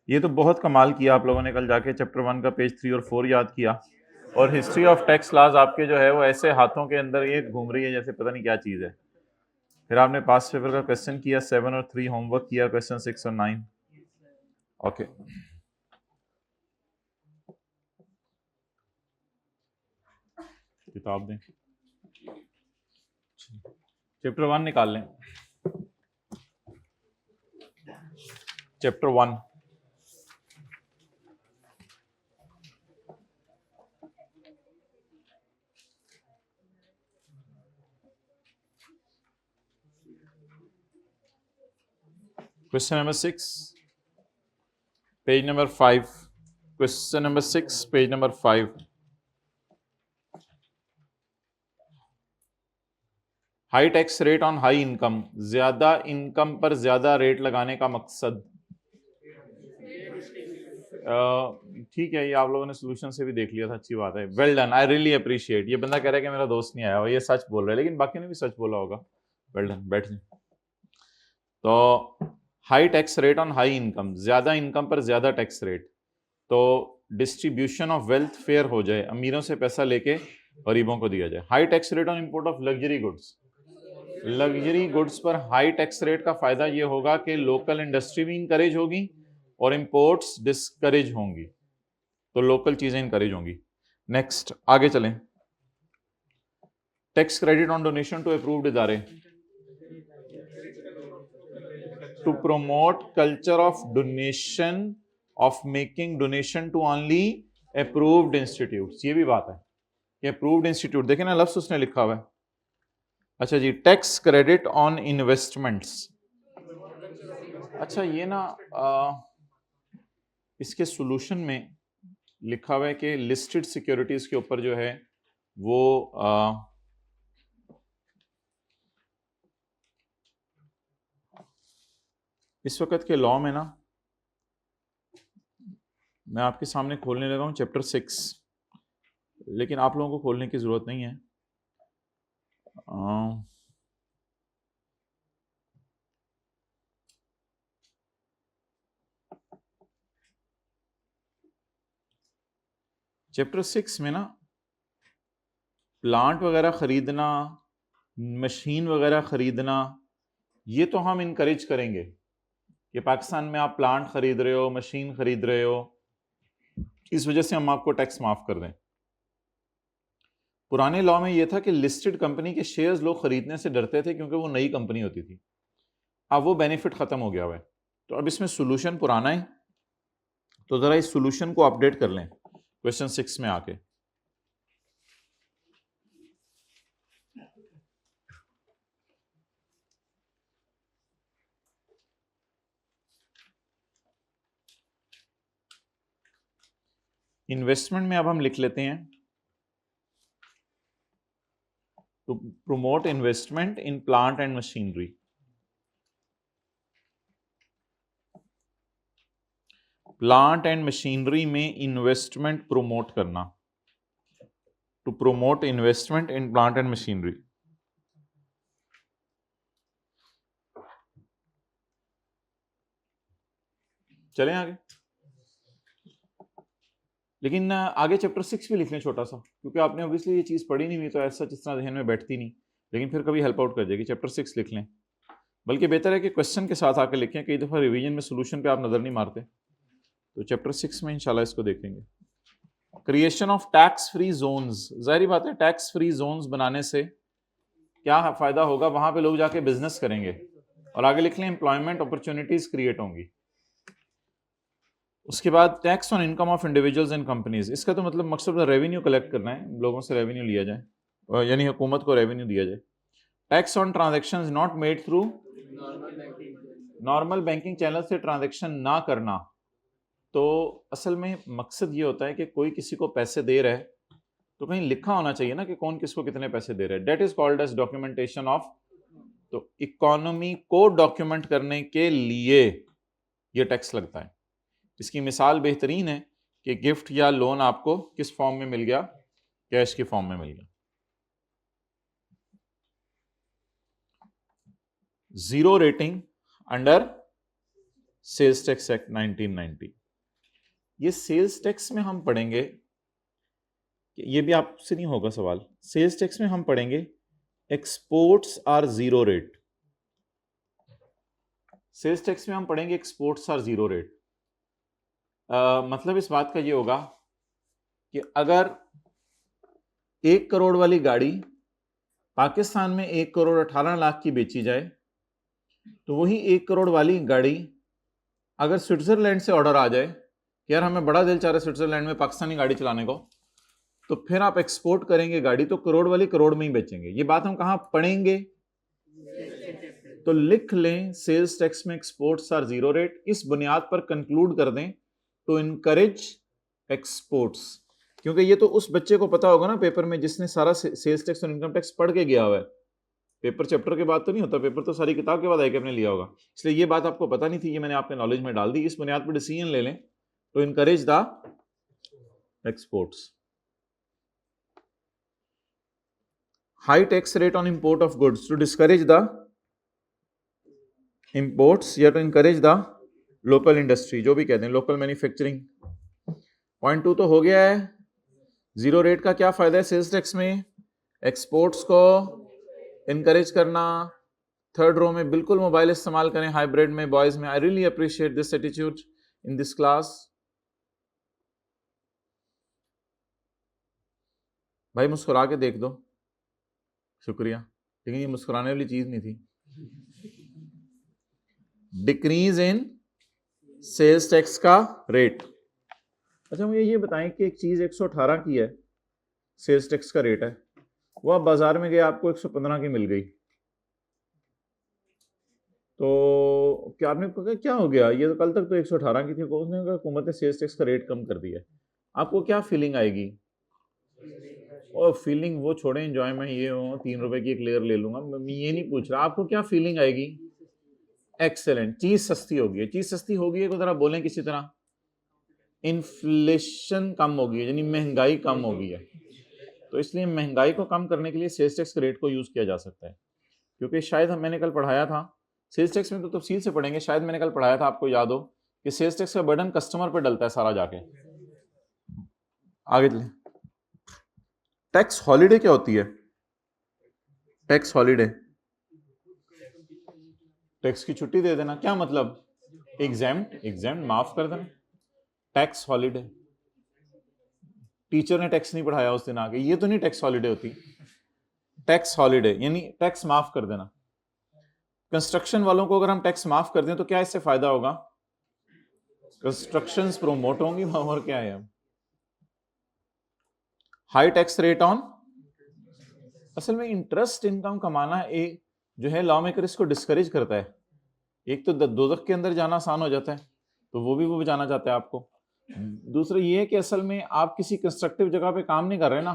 ये तो बहुत कमाल किया आप लोगों ने कल जाके चैप्टर 1 का पेज 3 और 4 याद किया, और हिस्ट्री ऑफ टैक्स लॉज आपके जो है वो ऐसे हाथों के अंदर ये घूम रही है जैसे पता नहीं क्या चीज है। फिर आपने पास्ट पेपर का क्वेश्चन किया 7 और 3, होमवर्क किया क्वेश्चन 6 और 9। ओके, किताब दें, चैप्टर 1 निकाल लें। Chapter 1 question number 6 page number 5, question number 6 page number 5। High tax rate on high income, ज्यादा इनकम पर ज्यादा रेट लगाने का मकसद। ठीक है, ये आप लोगों ने सोल्यूशन से भी देख लिया था, अच्छी बात है, well done, I really appreciate. ये बंदा कह रहा है कि मेरा दोस्त नहीं आया और ये सच बोल रहा है, लेकिन बाकी ने भी सच बोला होगा। वेल डन, बैठ जाए। तो high tax rate on high income, ज्यादा इनकम पर ज्यादा टैक्स रेट, तो डिस्ट्रीब्यूशन ऑफ वेल्थ फेयर हो जाए, अमीरों से पैसा लेके गरीबों को दिया जाए। High tax rate on import of luxury goods, luxury goods पर हाई टैक्स रेट का फायदा ये होगा कि लोकल इंडस्ट्री भी इंकरेज होगी और इंपोर्ट्स डिस्करेज होंगी, तो लोकल चीजें इंकरेज होंगी। नेक्स्ट आगे चलें। Tax credit on donation to approved इदारे, to promote culture of donation, of making donation to only approved institutes. ये भी बात है कि अप्रूव्ड इंस्टीट्यूट, देखें ना लफ्ज उसने लिखा हुआ है। अच्छा जी, टैक्स क्रेडिट ऑन इन्वेस्टमेंट्स। अच्छा ये ना इसके सॉल्यूशन में लिखा हुआ है कि लिस्टेड सिक्योरिटीज के ऊपर जो है वो इस वक्त के लॉ में ना, मैं आपके सामने खोलने लगा हूं चैप्टर 6, लेकिन आप लोगों को खोलने की जरूरत नहीं है। चैप्टर 6 में ना प्लांट वगैरह खरीदना, मशीन वगैरह खरीदना, ये तो हम इनकरेज करेंगे कि पाकिस्तान में आप प्लांट खरीद रहे हो, मशीन खरीद रहे हो, इस वजह से हम आपको टैक्स माफ कर दें। पुराने लॉ में यह था कि लिस्टेड कंपनी के शेयर्स लोग खरीदने से डरते थे क्योंकि वो नई कंपनी होती थी। अब वो बेनिफिट खत्म हो गया हुआ है, तो अब इसमें सोल्यूशन पुराना है, तो जरा इस सोल्यूशन को अपडेट कर लें क्वेश्चन 6 में आके। इन्वेस्टमेंट में अब हम लिख लेते हैं to promote investment in plant and machinery. प्लांट एंड मशीनरी में इन्वेस्टमेंट प्रोमोट करना, to promote investment in plant and machinery. चलें आगे, लेकिन आगे चैप्टर 6 भी लिख लें छोटा सा, क्योंकि आपने ऑब्वियसली ये चीज़ पढ़ी नहीं हुई तो ऐसा जिस तरह जहन में बैठती नहीं, लेकिन फिर कभी हेल्प आउट कर जाएगी। चैप्टर 6 लिख लें, बल्कि बेहतर है कि क्वेश्चन के साथ आकर लिखें, कई दफ़ा रिवीजन में सोल्यूशन पे आप नज़र नहीं मारते, तो चैप्टर 6 में इंशाल्लाह इसको देखेंगे। Creation of tax free zones, जाहिर बात है टैक्स फ्री जोन्स बनाने से क्या फ़ायदा होगा, वहाँ पे लोग जाके बिजनेस करेंगे, और आगे लिख लें एम्प्लॉयमेंट अपॉर्चुनिटीज़ क्रिएट होंगी। उसके बाद tax on income of individuals and companies, इसका तो मतलब मकसद रेवेन्यू कलेक्ट करना है, लोगों से रेवेन्यू लिया जाए, यानी हुकूमत को रेवेन्यू दिया जाए। Tax on transactions not made through normal banking channel से ट्रांजैक्शन ना करना, तो असल में मकसद ये होता है कि कोई किसी को पैसे दे रहा है तो कहीं लिखा होना चाहिए ना कि कौन किसको कितने पैसे दे रहा है। That is called as documentation of, तो इकोनॉमी को डॉक्यूमेंट करने के लिए ये टैक्स लगता है। इसकी मिसाल बेहतरीन है कि गिफ्ट या लोन आपको किस फॉर्म में मिल गया, कैश के फॉर्म में मिल गया। Zero rating under sales tax act 1990। ये सेल्स टैक्स में हम पढ़ेंगे, ये भी आपसे नहीं होगा सवाल, सेल्स टैक्स में हम पढ़ेंगे exports are zero rate. Sales tax में हम पढ़ेंगे एक्सपोर्ट्स आर जीरो रेट। मतलब इस बात का ये होगा कि अगर 1 करोड़ वाली गाड़ी पाकिस्तान में 1 करोड़ 18 लाख की बेची जाए, तो वही 1 करोड़ वाली गाड़ी अगर स्विट्जरलैंड से ऑर्डर आ जाए कि यार हमें बड़ा दिल चाह रहा है स्विट्जरलैंड में पाकिस्तानी गाड़ी चलाने को, तो फिर आप एक्सपोर्ट करेंगे गाड़ी तो करोड़ वाली करोड़ में ही बेचेंगे। ये बात हम कहां पढ़ेंगे? तो लिख लें सेल्स टैक्स में एक्सपोर्ट्स आर जीरो रेट। इस बुनियाद पर कंक्लूड कर दें टू इनकरेज एक्सपोर्ट्स, क्योंकि ये तो उस बच्चे को पता होगा ना पेपर में जिसने सारा सेल्स टैक्स और इनकम टैक्स पढ़ के गया हुआ है। पेपर चैप्टर के बाद तो नहीं होता, पेपर तो सारी किताब के बाद आके आपने लिया होगा, इसलिए ये बात आपको पता नहीं थी, ये मैंने आपके नॉलेज में डाल दी। इस बुनियाद पर डिसीजन ले लें to encourage the exports. High tax rate on import of goods to discourage the imports या to encourage the local industry, जो भी कहते हैं लोकल मैन्युफैक्चरिंग। पॉइंट 2 तो हो गया है। जीरो रेट का क्या फायदा है सेल्स टैक्स में? एक्सपोर्ट्स को इनकरेज करना। थर्ड रो में बिल्कुल मोबाइल इस्तेमाल करें हाइब्रिड में, बॉयज में। I really appreciate this attitude in this class. भाई मुस्कुरा के देख दो, शुक्रिया, लेकिन ये मुस्कुराने वाली चीज नहीं थी। डिक्रीज इन सेल्स टैक्स का रेट। अच्छा मुझे ये बताएं कि एक चीज 118 की है, सेल्स टैक्स का रेट है, वो आप बाजार में गए आपको 115 की मिल गई, तो क्या आपने कहा क्या हो गया, ये तो कल तक तो 118 की थी, उसने कहा हुकूमत ने सेल्स टैक्स का रेट कम कर दिया है, आपको क्या फीलिंग आएगी? और फीलिंग वो छोड़े, एंजॉय में ये हो 3 रुपए की एक लेयर ले लूंगा, मैं ये नहीं पूछ रहा, आपको क्या फीलिंग आएगी? एक्सेलेंट, चीज सस्ती होगी है। चीज सस्ती होगी है को जरा बोलें किसी तरह। इन्फ्लेशन कम होगी है, यानी महंगाई कम होगी है। तो इसलिए महंगाई को कम करने के लिए सेल्स टैक्स के रेट को यूज किया जा सकता है, क्योंकि शायद मैंने कल पढ़ाया था, सेल्स टैक्स में तो तफसील से पढ़ेंगे, शायद मैंने कल पढ़ाया था, आपको याद हो कि सेल्स टैक्स का बर्डन कस्टमर पर डलता है सारा जाके। आगे चले, टैक्स हॉलीडे क्या होती है? टैक्स हॉलीडे, टैक्स की छुट्टी दे देना, क्या मतलब? एग्जाम माफ कर देना, टैक्स हॉलीडे। टीचर ने टैक्स नहीं पढ़ाया उस दिन आगे, ये तो नहीं टैक्स हॉलीडे होती। टैक्स हॉलीडे यानी टैक्स माफ कर देना। कंस्ट्रक्शन वालों को अगर हम टैक्स माफ कर दें तो क्या इससे फायदा होगा? कंस्ट्रक्शंस प्रमोट होंगी, और क्या है? हाई टैक्स रेट ऑन, असल में इंटरेस्ट इनकम कमाना एक जो है लॉ मेकर इसको डिस्करेज करता है। एक तो दोज़ख के अंदर जाना आसान हो जाता है, तो वो भी वो बचाना चाहता है आपको। दूसरा ये है कि असल में आप किसी कंस्ट्रक्टिव जगह पे काम नहीं कर रहे ना,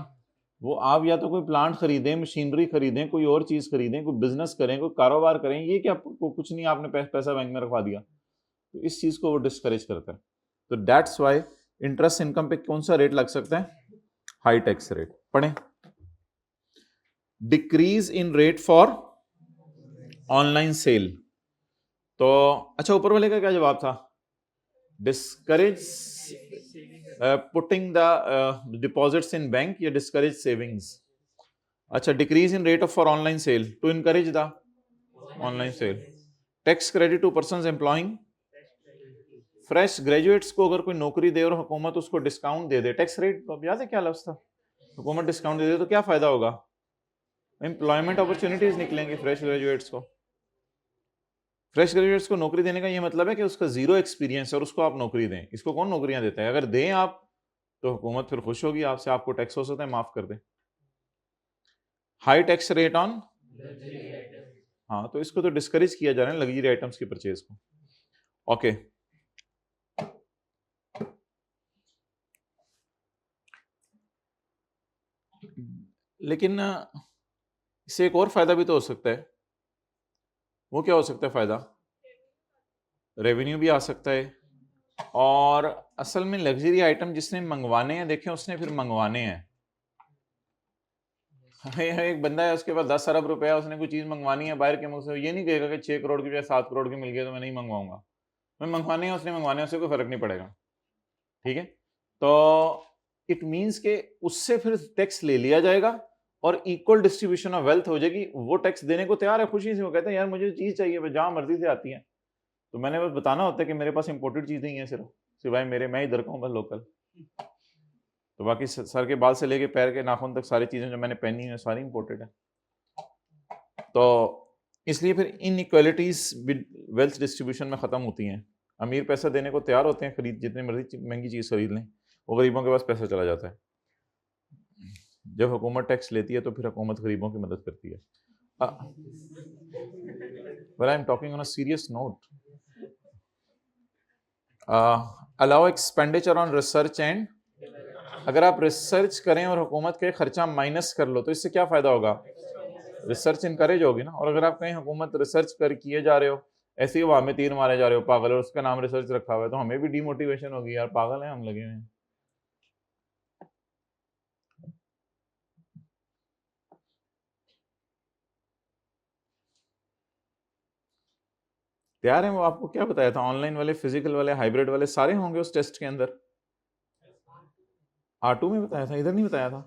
वो आप या तो कोई प्लांट खरीदें, मशीनरी खरीदें, कोई और चीज खरीदें, कोई बिजनेस करें, कोई कारोबार करें, ये क्या कुछ नहीं, आपने पैसा बैंक में रखवा दिया, तो इस चीज को वो डिस्करेज करता है। तो दैट्स वाई इंटरेस्ट इनकम पे कौन सा रेट लग सकता है? High tax rate. पढ़ें, decrease in rate for online sale. तो अच्छा ऊपर वाले का क्या जवाब था? Discourage putting the deposits in bank या डिस्करेज सेविंग्स? अच्छा, decrease in rate of for online sale to encourage the online sale. Tax credit to persons employing fresh graduates को अगर कोई नौकरी दे और हुकूमत उसको डिस्काउंट दे दे, टैक्स रेट याद है क्या लफ्ज था? हुकूमत डिस्काउंट दे दे तो क्या फायदा होगा? एम्प्लॉयमेंट अपॉर्चुनिटीज निकलेंगी फ्रेश ग्रेजुएट्स को। फ्रेश ग्रेजुएट्स को नौकरी देने का ये मतलब है कि उसका जीरो एक्सपीरियंस है और उसको आप नौकरी दें। इसको कौन नौकरियां देता है? अगर दें आप तो हुकूमत फिर खुश होगी आपसे, आपको टैक्स हो सकता है माफ कर दे। हाई टैक्स रेट ऑन, हाँ तो इसको तो डिस्करेज किया जा रहा है लग्जरी आइटम्स की परचेज को। ओके, लेकिन इससे एक और फायदा भी तो हो सकता है। वो क्या हो सकता है फायदा? रेवेन्यू भी आ सकता है, और असल में लग्जरी आइटम जिसने मंगवाने हैं, देखें उसने फिर मंगवाने हैं, एक बंदा है, उसके पास 10 अरब रुपया, उसने कोई चीज़ मंगवानी है बाहर के मुल्क से, ये नहीं कहेगा कि 6 करोड़ की बजाय 7 करोड़ की मिल गई तो मैं नहीं मंगवाऊंगा। मैं मंगवाने हैं, उसने मंगवाने, उससे कोई फर्क नहीं पड़ेगा। ठीक है, तो इट मीन्स के उससे फिर टैक्स ले लिया जाएगा और इक्वल डिस्ट्रीब्यूशन ऑफ वेल्थ हो जाएगी। वो टैक्स देने को तैयार है खुशी से, वो कहते हैं यार मुझे चीज़ चाहिए, जहाँ मर्जी से आती है। तो मैंने बस बताना होता है कि मेरे पास इंपोर्टेड चीज़ नहीं है, सिर्फ सिवाय मेरे, मैं इधर का हूँ बस लोकल। तो बाकी सर के बाल से लेके पैर के नाखून तक सारी चीज़ें जो मैंने पहनी हैं सारी इंपोर्टेड है। तो इसलिए फिर इन इक्वालिटीज वेल्थ डिस्ट्रीब्यूशन में ख़त्म होती हैं। अमीर पैसा देने को तैयार होते हैं, खरीद जितनी मर्जी महंगी चीज़ खरीद लें, वो गरीबों के पास पैसा चला जाता है। जब हुकूमत टैक्स लेती है तो फिर हुकूमत गरीबों की मदद करती है। Well, I'm talking on a serious note. Allow expenditure on research and, अगर आप रिसर्च करें और हुकूमत के खर्चा माइनस कर लो तो इससे क्या फ़ायदा होगा? रिसर्च इनकरेज होगी ना। और अगर आप कहीं हुकूमत रिसर्च कर किए जा रहे हो, ऐसे ही वहाँ में तीर मारे जा रहे हो पागल, और उसका नाम रिसर्च रखा हुआ है, तो हमें भी डीमोटिवेशन होगी, यार पागल हैं हम लगे हुए हैं। तैयार हैं वो? आपको क्या बताया था? ऑनलाइन वाले, फिजिकल वाले, हाइब्रिड वाले सारे होंगे उस टेस्ट के अंदर। R2 में बताया था, इधर नहीं बताया था।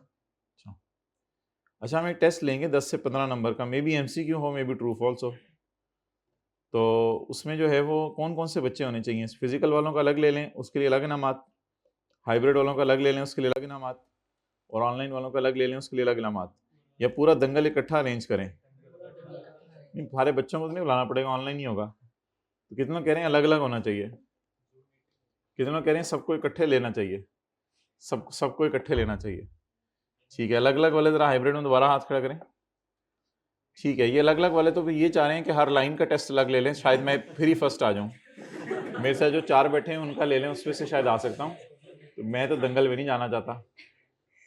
अच्छा, हम एक टेस्ट लेंगे 10 से 15 नंबर का, मे बी MCQ हो, मे बी ट्रू फॉल्स हो। तो उसमें जो है वो कौन कौन से बच्चे होने चाहिए? फिजिकल वालों का अलग ले लें, उसके लिए अलग इनामात, हाइब्रिड वालों का अलग ले लें, उसके लिए अलग इनामात, और ऑनलाइन वालों का अलग ले लें, उसके लिए अलग इनामात, या पूरा दंगल इकट्ठा अरेंज करें? नहीं, सारे बच्चों को तो नहीं बुलाना पड़ेगा, ऑनलाइन ही होगा। तो कितने कह रहे हैं अलग अलग होना चाहिए, कितने कह रहे हैं सबको इकट्ठे लेना चाहिए? सबको इकट्ठे लेना चाहिए। ठीक है, अलग अलग वाले ज़रा हाइब्रिड में दोबारा हाथ खड़ा करें। ठीक है, ये अलग अलग वाले तो भी ये चाह रहे हैं कि हर लाइन का टेस्ट अलग ले लें, शायद मैं फिर ही फर्स्ट आ जाऊँ। मेरे साथ जो 4 बैठे हैं उनका ले लें, उसमें से शायद आ सकता हूँ। तो मैं तो दंगल में नहीं जाना चाहता।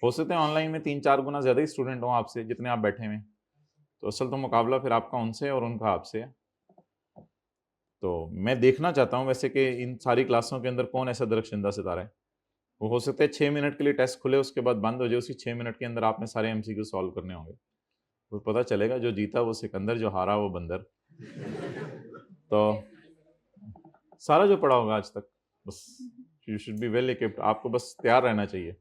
हो सकते हैं ऑनलाइन में 3-4 गुना ज़्यादा ही स्टूडेंट हों आपसे, जितने आप बैठे हुए, तो असल तो मुकाबला फिर आपका उनसे और उनका आपसे है। तो मैं देखना चाहता हूँ वैसे कि इन सारी क्लासों के अंदर कौन ऐसा दरख्शिंदा सितारा है। वो हो सकता है 6 मिनट के लिए टेस्ट खुले, उसके बाद बंद हो जाए, उसी 6 मिनट के अंदर आपने सारे MCQ सॉल्व करने होंगे। तो पता चलेगा जो जीता वो सिकंदर, जो हारा वो बंदर। तो सारा जो पढ़ा होगा आज तक, बस you should be well equipped, आपको बस तैयार रहना चाहिए।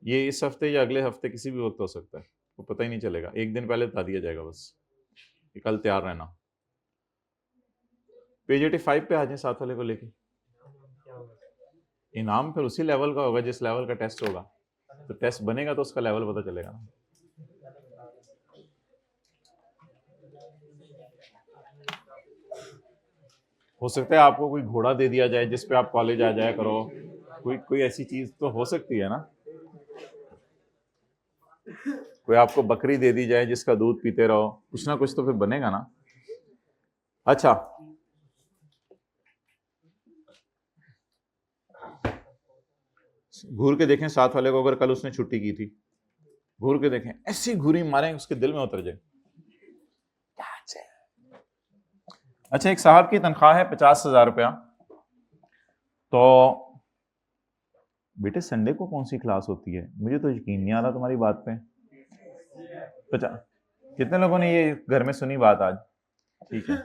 ये इस हफ्ते या अगले हफ्ते किसी भी वक्त हो सकता है, वो पता ही नहीं चलेगा, एक दिन पहले बता दिया जाएगा बस कि कल तैयार रहना। पेज 85 पे आ जाए साथ वाले को लेके। इनाम फिर उसी लेवल का होगा जिस लेवल का टेस्ट होगा, तो टेस्ट बनेगा तो उसका लेवल पता चलेगा ना। हो सकता है आपको कोई घोड़ा दे दिया जाए जिस पे आप कॉलेज आ जाया करो, कोई ऐसी चीज तो हो सकती है ना। कोई आपको बकरी दे दी जाए जिसका दूध पीते रहो, कुछ ना कुछ तो फिर बनेगा ना। अच्छा, घूर के देखें साथ वाले को, अगर कल उसने छुट्टी की थी, घूर के देखें, ऐसी घूरी मारें उसके दिल में उतर जाए। अच्छा, एक साहब की तनख्वाह है 50,000 रुपया। तो बेटे संडे को कौन सी क्लास होती है? मुझे तो यकीन नहीं आ रहा तुम्हारी बात पे। 50, कितने लोगों ने ये घर में सुनी बात आज? ठीक है,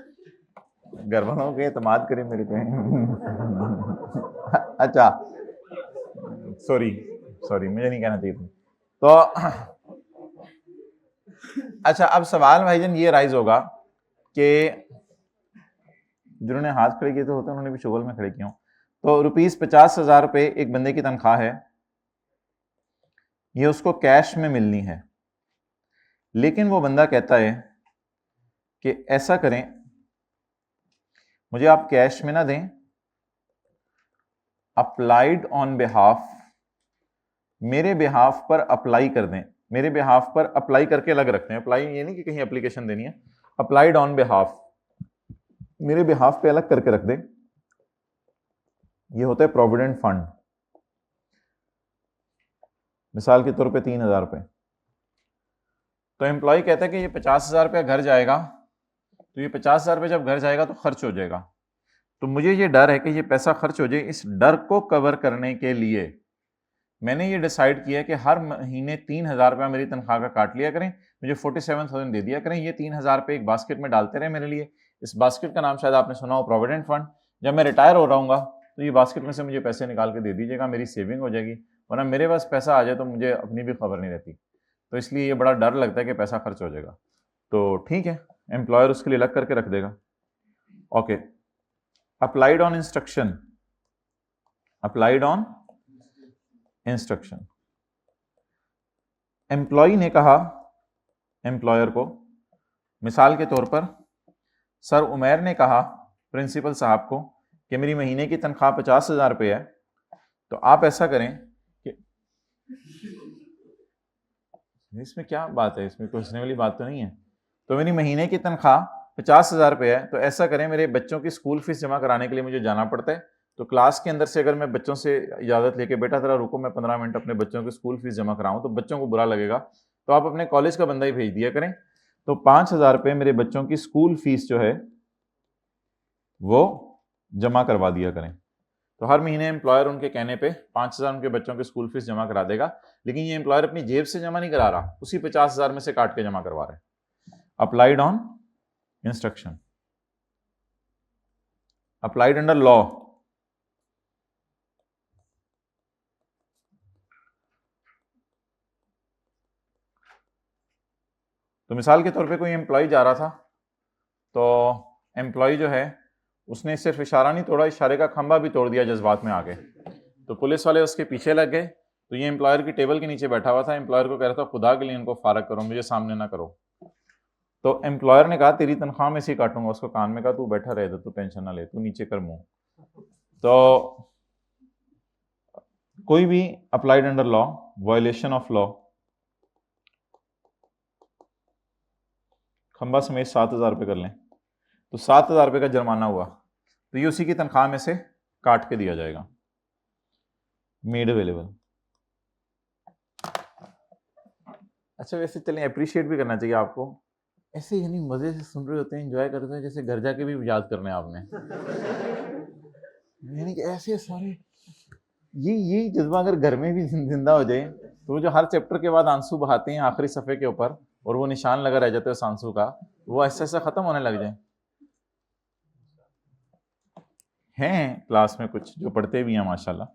घर वालों के एतमाद करें मेरे पे। अच्छा, सॉरी मुझे नहीं कहना चाहिए था। तो अच्छा, अब सवाल भाईजान ये राइज होगा कि जिन्होंने हाथ खड़े किए थे होते हैं उन्होंने भी शुगल में खड़े किए हों। तो ₹50,000 एक बंदे की तनख्वाह है, ये उसको कैश में मिलनी है, लेकिन वो बंदा कहता है कि ऐसा करें, मुझे आप कैश में ना दें, अप्लाइड ऑन बिहाफ, मेरे बिहाफ पर अप्लाई कर दें, मेरे बिहाफ पर अप्लाई करके अलग रखते हैं। अप्लाई ये नहीं कि कहीं एप्लीकेशन देनी है, अप्लाइड ऑन बिहाफ, मेरे बिहाफ पे अलग करके रख दें। ये होता है प्रोविडेंट फंड, मिसाल के तौर पे 3,000 रुपये। तो एम्प्लॉय कहता है कि ये 50,000 रुपया घर जाएगा, तो ये 50,000 रुपये जब घर जाएगा तो खर्च हो जाएगा, तो मुझे ये डर है कि ये पैसा खर्च हो जाए। इस डर को कवर करने के लिए मैंने ये डिसाइड किया कि हर महीने 3,000 रुपया मेरी तनख्वाह का काट लिया करें, मुझे 47,000 दे दिया करें, ये 3,000 रुपये एक बास्केट में डालते रहे मेरे लिए। इस बास्केट का नाम शायद आपने सुना हो, प्रोविडेंट फंड। जब मैं रिटायर हो रहा हूँ तो ये बास्केट में से मुझे पैसे निकाल के दे दीजिएगा, मेरी सेविंग हो जाएगी। वरना मेरे पास पैसा आ जाए तो मुझे अपनी भी खबर नहीं रहती, तो इसलिए ये बड़ा डर लगता है कि पैसा खर्च हो जाएगा। तो ठीक है, एम्प्लॉयर उसके लिए अलग करके रख देगा। Okay, applied on instruction, applied on instruction. Employee ने कहा एम्प्लॉयर को, मिसाल के तौर पर सर उमैर ने कहा प्रिंसिपल साहब को कि मेरी महीने की तनख्वाह 50,000 रुपये है, तो आप ऐसा करें कि इसमें क्या बात है, इसमें कोई हंसने वाली बात तो नहीं है। तो मेरी महीने की तनख्वाह 50,000 रुपये है, तो ऐसा करें मेरे बच्चों की स्कूल फीस जमा कराने के लिए मुझे जाना पड़ता है, तो क्लास के अंदर से अगर मैं बच्चों से इजाज़त लेके बेटा जरा रुको मैं 15 मिनट अपने बच्चों की स्कूल फीस जमा कराऊं, तो बच्चों को बुरा लगेगा, तो आप अपने कॉलेज का बंदा ही भेज दिया करें। तो 5,000 रुपये मेरे बच्चों की स्कूल फीस जो है वो जमा करवा दिया करें। तो हर महीने एम्प्लॉयर उनके कहने पे 5,000 उनके बच्चों की स्कूल फीस जमा करा देगा, लेकिन ये एम्प्लॉयर अपनी जेब से जमा नहीं करा रहा, उसी 50,000 में से काट के जमा करवा रहा है। Applied on instruction, applied under law. तो मिसाल के तौर पे कोई एम्प्लॉय जा रहा था, तो एम्प्लॉय जो है उसने सिर्फ इशारा नहीं तोड़ा, इशारे का खंभा भी तोड़ दिया जज्बात में आके। तो पुलिस वाले उसके पीछे लग गए, तो ये एम्प्लॉयर की टेबल के नीचे बैठा हुआ था, एम्प्लॉयर को कह रहा था खुदा के लिए इनको फारग करो, मुझे सामने ना करो। तो एम्प्लॉयर ने कहा तेरी तनख्वाह में से ही काटूंगा, उसको कान में कहा तू बैठा रहे, तू टेंशन ना ले, तू नीचे कर मुंह। तो कोई भी applied under law, violation of law, खंबा समेत 7,000 रुपये कर लें, तो 7,000 रुपये का जुर्माना हुआ, तो ये उसी की तनख्वाह में से काट के दिया जाएगा। Made available. अच्छा वैसे चलें, अप्रिशिएट भी करना चाहिए आपको, ऐसे यानी मजे से सुन रहे होते हैं, एंजॉय करते हैं, जैसे घर जाके भी याद करना है आपने। यानी कि ऐसे सारे ये जज्बा अगर घर में भी जिंदा हो जाए, तो वो जो हर चैप्टर के बाद आंसू बहाते हैं आखिरी सफ़े के ऊपर और वो निशान लगा रह जाता है उस आंसू का, वो ऐसा ऐसा खत्म होने लग जाए। हैं क्लास में कुछ जो पढ़ते भी हैं माशाल्लाह,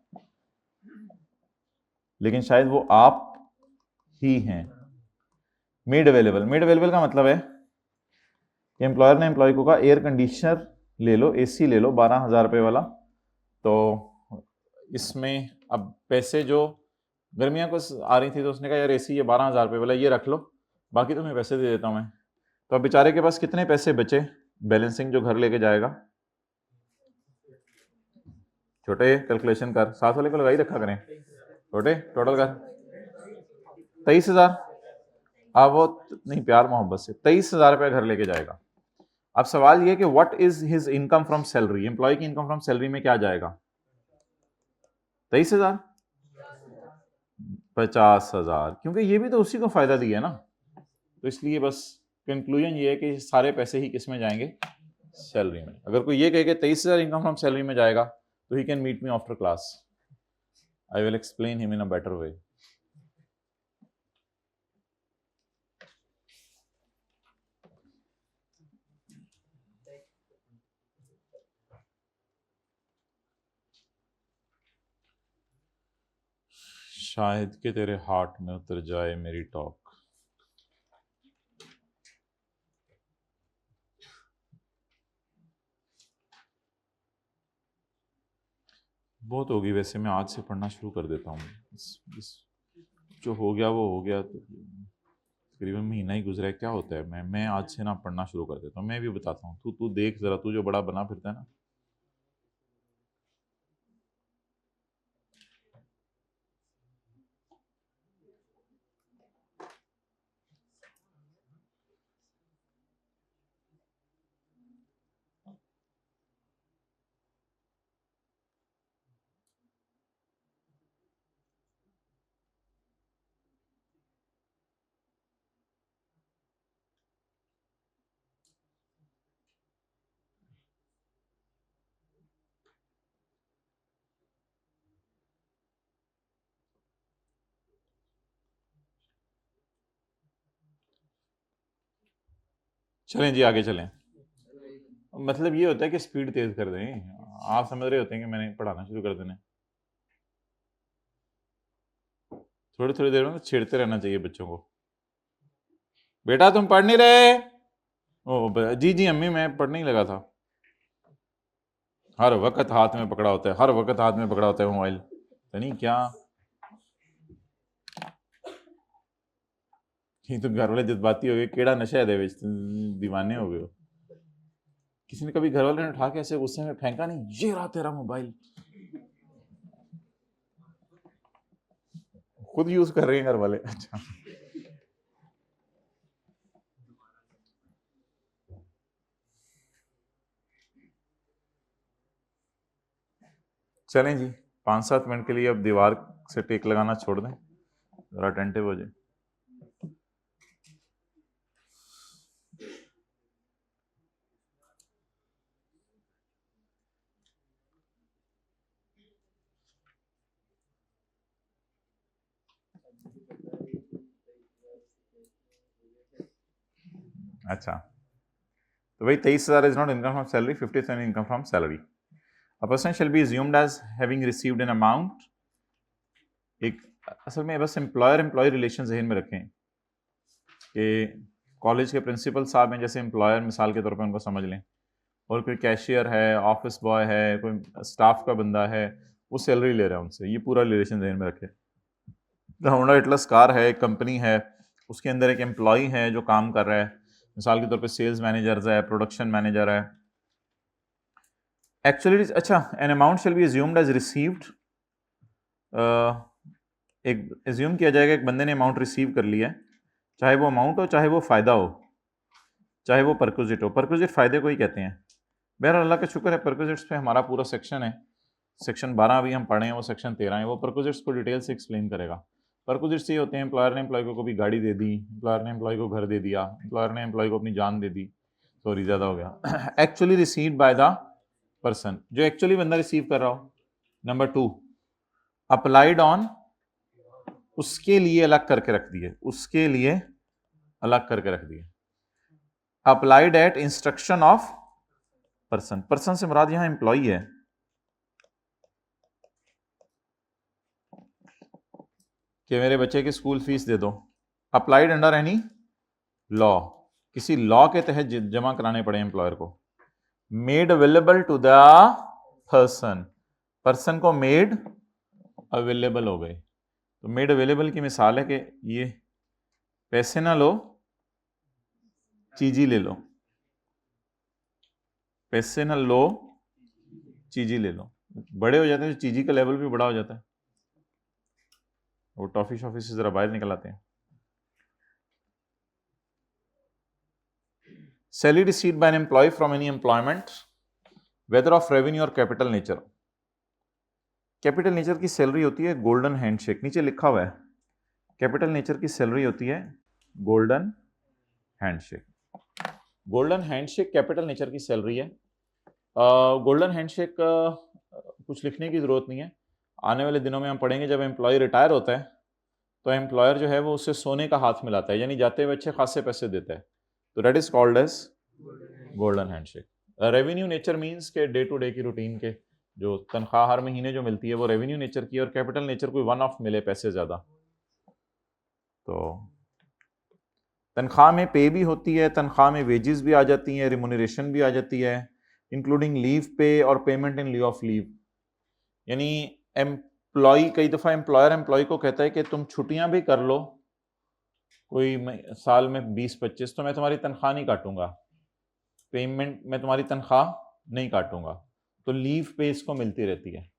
लेकिन शायद वो आप ही हैं। मेड अवेलेबल, मेड अवेलेबल का मतलब है कि एम्प्लॉयर ने एम्प्लॉय को कहा एयर कंडीशनर ले लो, एसी ले लो 12,000 रुपये वाला। तो इसमें अब पैसे जो गर्मियाँ को आ रही थी, तो उसने कहा यार एसी ये 12,000 रुपये वाला ये रख लो, बाकी तुम्हें पैसे दे देता हूँ मैं। तो अब बेचारे के पास कितने पैसे बचे बैलेंसिंग जो घर लेके जाएगा? छोटे कैलकुलेशन कर, साथ वाले को लगाई रखा करें, छोटे टोटल कर 23,000। अब वो नहीं प्यार मोहब्बत से 23,000 रुपये घर लेके जाएगा। अब सवाल ये कि what is his income from salary, employee की इनकम फ्रॉम सैलरी में क्या जाएगा? 23,000, 50,000, क्योंकि ये भी तो उसी को फायदा दिया ना। तो इसलिए बस कंक्लूजन ये है कि सारे पैसे ही किस में जाएंगे? सैलरी में। अगर कोई ये कहे कि 23,000 इनकम फ्रॉम सैलरी में जाएगा, तो he can meet me after class, I will explain him in a better way. शायद कि तेरे हार्ट में उतर जाए मेरी टॉक। बहुत होगी वैसे, मैं आज से पढ़ना शुरू कर देता हूँ। जो हो गया वो हो गया, तो तकरीबन महीना ही गुजरा है, क्या होता है। मैं आज से ना पढ़ना शुरू कर देता हूँ, मैं भी बताता हूँ। तू देख जरा, तू जो बड़ा बना फिरता है ना, चलें जी आगे चलें। मतलब ये होता है कि स्पीड तेज कर दें, आप समझ रहे होते हैं कि मैंने पढ़ाना शुरू कर देना है। थोड़ी थोड़ी देर में छेड़ते रहना चाहिए बच्चों को। बेटा तुम पढ़ नहीं रहे? जी जी अम्मी मैं पढ़ने ही लगा था। हर वक्त हाथ में पकड़ा होता है, हर वक्त हाथ में पकड़ा होता है मोबाइल, नहीं क्या। ये तो घर वाले जज्बाती हो गए, केड़ा नशा है दे विच, दीवाने हो गए हो। किसी ने कभी घर वाले ने उठा के ऐसे गुस्से में फेंका नहीं, ये रहा तेरा मोबाइल, खुद यूज कर रहे हैं घर वाले। अच्छा चलें जी, 5-7 मिनट के लिए अब दीवार से टेक लगाना छोड़ दें, जरा अटेंटिव हो जाए। अच्छा तो भाई 23,000 is not income from salary, 50,000 income from salary. A person shall be assumed as having received an amount. एक असल में बस एम्प्लॉयर एम्प्लॉय रिलेशन जहन में रखें कि कॉलेज के प्रिंसिपल साहब हैं जैसे एम्प्लॉयर, मिसाल के तौर पर उनको समझ लें, और कोई कैशियर है, ऑफिस बॉय है, कोई स्टाफ का बंदा है, वो सैलरी ले रहा है उनसे, ये पूरा रिलेशन जहन में रखें। होंडा एटलस कार है, एक कंपनी है, उसके अंदर एक एम्प्लॉय है जो काम कर रहा है, मिसाल के तौर पे सेल्स मैनेजर है, प्रोडक्शन मैनेजर है। एक्चुअली अच्छा, an amount shall be assumed as received. एक एज्यूम किया जाएगा एक बंदे ने अमाउंट रिसीव कर लिया है, चाहे वो अमाउंट हो, चाहे वो फ़ायदा हो, चाहे वो परक्विजिट हो। परक्विजिट फ़ायदे को ही कहते हैं। बहरहाल अल्लाह का शुक्र है परक्विजिट्स पे हमारा पूरा सेक्शन है, सेक्शन 12 अभी हम पढ़े हैं, वो सेक्शन 13 है, वो परक्विजिट्स को डिटेल से एक्सप्लेन करेगा। परक्विजिट्स ये होते हैं, एम्प्लॉयर ने एम्प्लॉय को कभी गाड़ी दे दी, एम्प्लॉयर ने एम्प्लॉय को घर दे दिया, एम्प्लॉयर ने एम्प्लॉय को अपनी जान दे दी, सॉरी ज़्यादा हो गया। Actually received by the person, जो एक्चुअली बंदा रिसीव कर रहा हो। नंबर 2, अप्लाइड ऑन, उसके लिए अलग करके रख दिए, उसके लिए अलग करके रख दिए। Applied at instruction of person, person से मुराद यहां एम्प्लॉय है कि मेरे बच्चे की स्कूल फीस दे दो। अप्लाइड अंडर एनी लॉ, किसी लॉ के तहत जमा कराने पड़े एम्प्लॉयर को। Made available to the person, person को मेड अवेलेबल हो गए। तो मेड अवेलेबल की मिसाल है कि ये पैसे ना लो, चीजी ले लो, पैसे ना लो, चीजी ले लो। बड़े हो जाते हैं तो चीजी का लेवल भी बड़ा हो जाता है, वो टॉफी शॉफी से जरा बाहर निकल आते हैं। Salary received by an employee from any employment whether of revenue और कैपिटल नेचर। कैपिटल नेचर की सैलरी होती है गोल्डन हैंडशेक, नीचे लिखा हुआ है कैपिटल नेचर की सैलरी होती है golden handshake. Golden handshake capital nature की सैलरी है। गोल्डन हैंडशेक कुछ लिखने की ज़रूरत नहीं है, आने वाले दिनों में हम पढ़ेंगे जब एम्प्लॉय रिटायर होता है तो एम्प्लॉयर जो है वो उससे सोने का हाथ मिलाता है, यानी जाते हुए अच्छे खासे पैसे देता है, तो that is called as golden handshake. Revenue nature means के डे टू डे की रूटीन के जो तनख्वाह हर महीने जो मिलती है वो रेवेन्यू नेचर की, और कैपिटल नेचर कोई वन ऑफ मिले पैसे ज़्यादा। तो तनख्वाह में पे भी होती है, तनख्वाह में वेजेस भी आ जाती हैं, रिमुनरेशन भी आ जाती है, इंक्लूडिंग लीव पे और payment in leave of leave. यानी एम्प्लॉय, कई दफ़ा एम्प्लॉयर एम्प्लॉय को कहता है कि तुम छुट्टियां भी कर लो, कोई साल में 20-25, तो मैं तुम्हारी तनख्वाह नहीं काटूंगा, पेमेंट में तुम्हारी तनख्वाह नहीं काटूंगा, तो लीव पे इसको मिलती रहती है।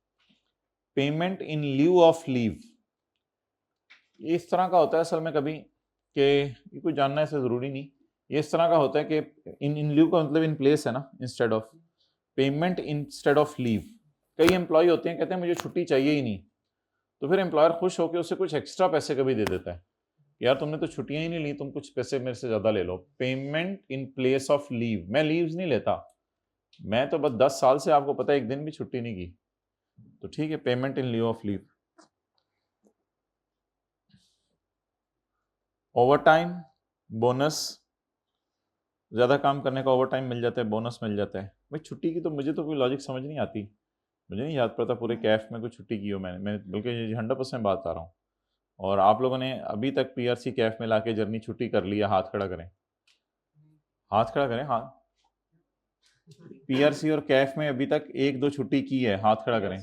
Payment in leave of leave इस तरह का होता है असल में कभी कि ये कोई जानना ऐसे ज़रूरी नहीं, ये इस तरह का होता है कि इन लीव का मतलब इन प्लेस है ना, instead of, payment instead of leave. कई एम्प्लॉय होते हैं कहते हैं मुझे छुट्टी चाहिए ही नहीं, तो फिर एम्प्लॉयर खुश होकर उसे कुछ एक्स्ट्रा पैसे कभी दे देता है, यार तुमने तो छुट्टियां ही नहीं ली, तुम कुछ पैसे मेरे से ज़्यादा ले लो, payment in place of leave. मैं लीव्स नहीं लेता, मैं तो बस 10 साल से आपको पता है एक दिन भी छुट्टी नहीं की, तो ठीक है, payment in leave of leave. Over time, bonus, ज़्यादा काम करने का ओवर टाइम मिल जाता है, बोनस मिल जाता है। भाई छुट्टी की तो मुझे तो कोई लॉजिक समझ नहीं आती, मुझे नहीं याद पड़ता पूरे कैफ में कोई छुट्टी की हो मैं बल्कि 100% बात कर रहा हूँ। और आप लोगों ने अभी तक पीआरसी कैफ में लाके जर्नी छुट्टी कर लिया, हाथ खड़ा करें, हाथ खड़ा करें, हाथ। पीआरसी और कैफ में अभी तक 1-2 छुट्टी की है, हाथ खड़ा करें।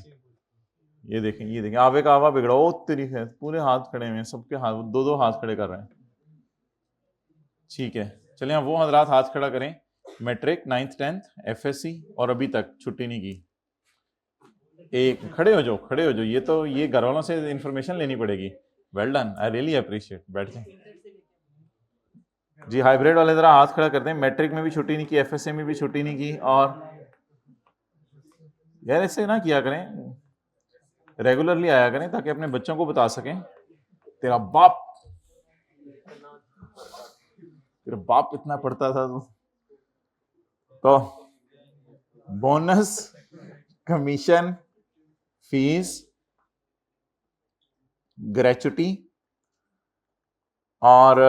ये देखें, ये देखें, आवे का आवा बिगड़ा, ओ तेरी है, पूरे हाथ खड़े हुए हैं, सबके हाथ, 2-2 हाथ खड़े कर रहे हैं। ठीक है, चलिए वो हजरात हाथ खड़ा करें, मैट्रिक 9th 10th एफएससी और अभी तक छुट्टी नहीं की। एक खड़े हो जाओ, खड़े हो जाओ, ये तो ये घर वालों से इंफॉर्मेशन लेनी पड़ेगी। Well done, I really appreciate. बैठ जाए जी। हाइब्रिड वाले जरा हाथ खड़ा करते हैं, मैट्रिक में भी छुट्टी नहीं की, एफएससी में भी छुट्टी नहीं की। और यार ऐसे ना किया करें, रेगुलरली आया करें ताकि अपने बच्चों को बता सकें तेरा बाप इतना पढ़ता था। तो बोनस, कमीशन, फीस, ग्रेचुटी और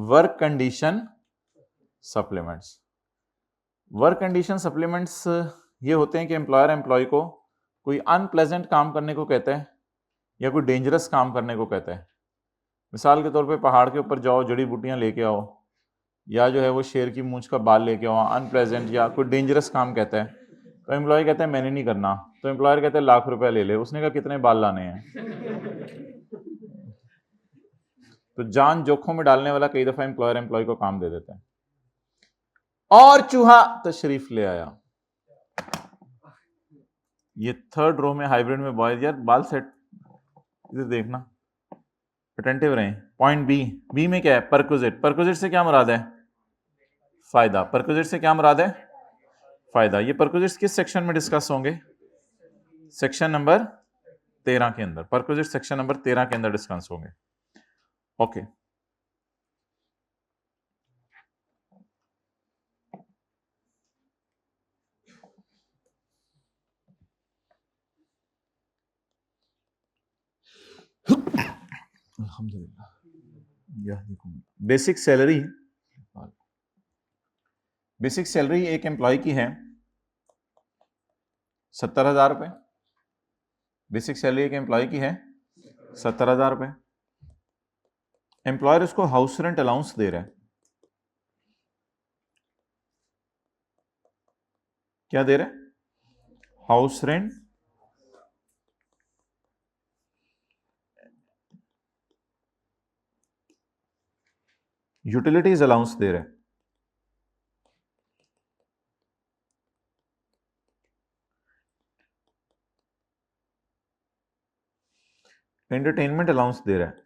work condition supplements. Work condition supplements ये होते हैं कि एम्प्लॉयर एम्प्लॉय को कोई अनप्लेजेंट काम करने को कहता है या कोई डेंजरस काम करने को कहता है। मिसाल के तौर पे पहाड़ के ऊपर जाओ, जड़ी बूटियां लेके आओ, या जो है वो शेर की मूंछ का बाल लेके आओ, अनप्लेजेंट या कोई डेंजरस काम कहता है। तो एम्प्लॉय कहता है मैंने नहीं करना, तो एम्प्लॉयर कहता है लाख रुपए ले ले। उसने कहा कितने बाल लाने हैं? तो जान जोखों में डालने वाला कई दफा एम्प्लॉयर एम्प्लॉय को काम दे देता है। और चूहा तशरीफ ले आया। ये 3rd रो में हाइब्रिड में बॉयज, यार बाल सेट इधर देखना, अटेंटिव रहें। पॉइंट बी में क्या है? परक्विजिट। परक्विजिट से क्या मुराद है? फायदा। परक्विजिट से क्या मुराद है? फायदा। ये परक्विजिट्स किस सेक्शन में डिस्कस होंगे? सेक्शन नंबर 13 के अंदर। परक्विजिट सेक्शन नंबर 13 के अंदर डिस्कस होंगे। ओके अल्हम्दुलिल्लाह। बेसिक सैलरी, बेसिक सैलरी एक एम्प्लॉय की है 70,000 रुपए। बेसिक सैलरी एक एम्प्लॉय की है 70,000 रुपए। एम्प्लॉयर उसको हाउस रेंट अलाउंस दे रहा है। क्या दे रहा है? हाउस रेंट, यूटिलिटीज अलाउंस दे रहा है। एंटरटेनमेंट अलाउंस दे रहा है।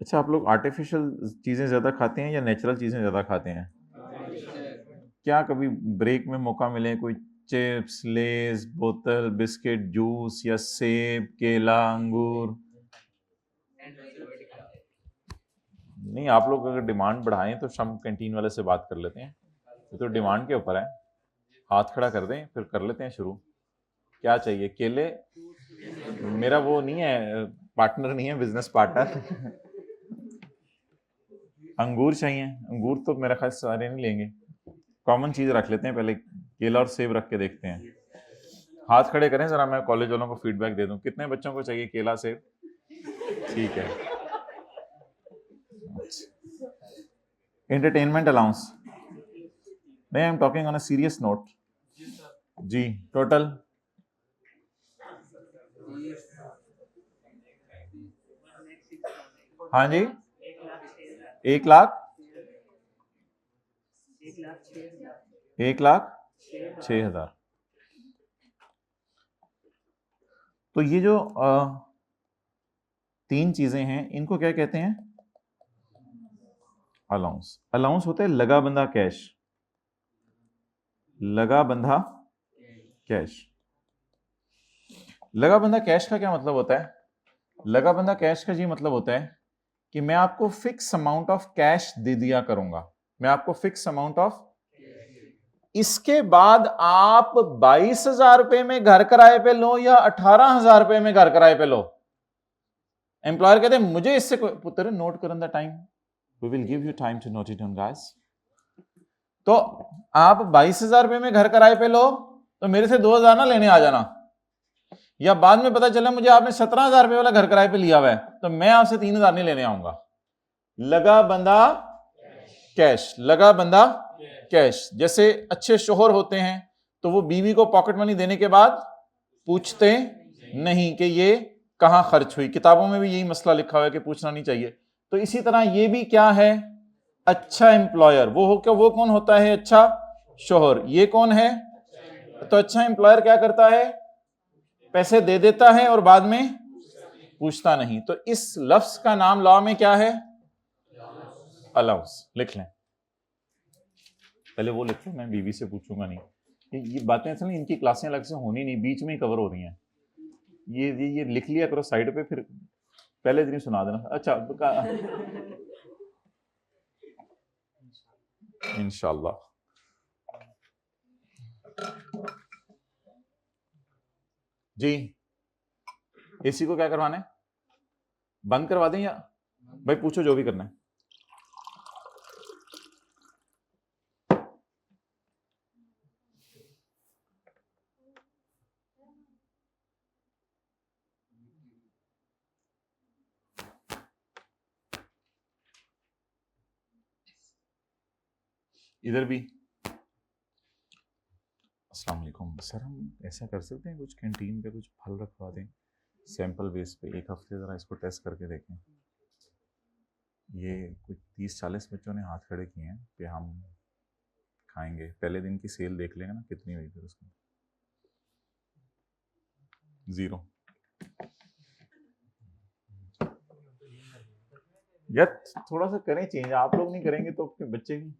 अच्छा, आप लोग आर्टिफिशियल चीजें ज्यादा खाते हैं या नेचुरल चीजें ज्यादा खाते हैं? क्या कभी ब्रेक में मौका मिले कोई चिप्स, लेज, बोतल, बिस्किट, जूस या सेब, केला, अंगूर? नहीं, आप लोग अगर डिमांड बढ़ाएं तो शाम कैंटीन वाले से बात कर लेते हैं। ये तो डिमांड के ऊपर है। हाथ खड़ा कर दें, फिर कर लेते हैं शुरू। क्या चाहिए? केले? मेरा वो नहीं है, पार्टनर नहीं है, बिजनेस पार्टनर। अंगूर चाहिए? अंगूर तो मेरा ख्याल सारे नहीं लेंगे, कॉमन चीज रख लेते हैं पहले। केला और सेब रख के देखते हैं। हाथ खड़े करें जरा, मैं कॉलेज वालों को फीडबैक दे दूं। कितने बच्चों को चाहिए केला सेब? ठीक है। एंटरटेनमेंट अलाउंस नहीं, I am talking on a serious note. जी, टोटल हाँ जी, 1,06,000। 1,06,000। तो ये जो 3 चीजें हैं, इनको क्या कहते हैं? अलाउंस। अलाउंस होता है लगा बंधा कैश। लगा बंधा कैश। लगा बंधा कैश का क्या मतलब होता है? लगा बंधा कैश का जी मतलब होता है कि मैं आपको फिक्स अमाउंट ऑफ कैश दे दिया करूंगा। मैं आपको फिक्स अमाउंट ऑफ, इसके बाद आप 22,000 रुपए में घर किराए पे लो या 18,000 रुपए में घर किराए पे लो, एम्प्लॉयर कहते हैं मुझे इससे पुत्र नोट करन the time, we will give you time to note it down guys. तो आप 22,000 रुपए में घर किराए पे लो तो मेरे से 2,000 ना लेने आ जाना, या बाद में पता चला मुझे आपने 17,000 रुपए वाला घर किराए पे लिया हुआ है तो मैं आपसे 3,000 नहीं लेने आऊंगा। लगा बंदा कैश, लगा बंदा कैश। जैसे अच्छे शोहर होते हैं तो वो बीवी को पॉकेट मनी देने के बाद पूछते नहीं कि ये कहां खर्च हुई, किताबों में भी यही मसला लिखा हुआ है कि पूछना नहीं चाहिए। तो इसी तरह ये भी क्या है, अच्छा एम्प्लॉयर। वो हो क्या, वो कौन होता है, अच्छा शोहर। ये कौन है, तो अच्छा एम्प्लॉयर क्या करता है, पैसे दे देता है और बाद में पूछता नहीं। तो इस लफ्ज का नाम लॉ में क्या है, अलाउंस। लिख लें, पहले वो लिख लो, मैं बीवी से पूछूंगा नहीं। ये बातें असल में इनकी क्लासें अलग से होनी नहीं, बीच में ही कवर हो रही हैं। ये लिख लिया करो साइड पे, फिर पहले दिन सुना देना। अच्छा इंशाल्लाह। जी एसी को क्या करवाना है, बंद करवा दें या भाई पूछो जो भी करना है। इधर भी अस्सलाम वालेकुम सर, हम ऐसा कर सकते हैं कुछ कैंटीन पे कुछ फल रखवा दें सैंपल बेस पे, एक हफ्ते ज़रा इसको टेस्ट करके देखें। ये कुछ 30-40 बच्चों ने हाथ खड़े किए हैं कि हम खाएंगे। पहले दिन की सेल देख लेंगे ना कितनी हुई, फिर उसको 0। यार थोड़ा सा करें चेंज, आप लोग नहीं करेंगे तो अपने बच्चे भी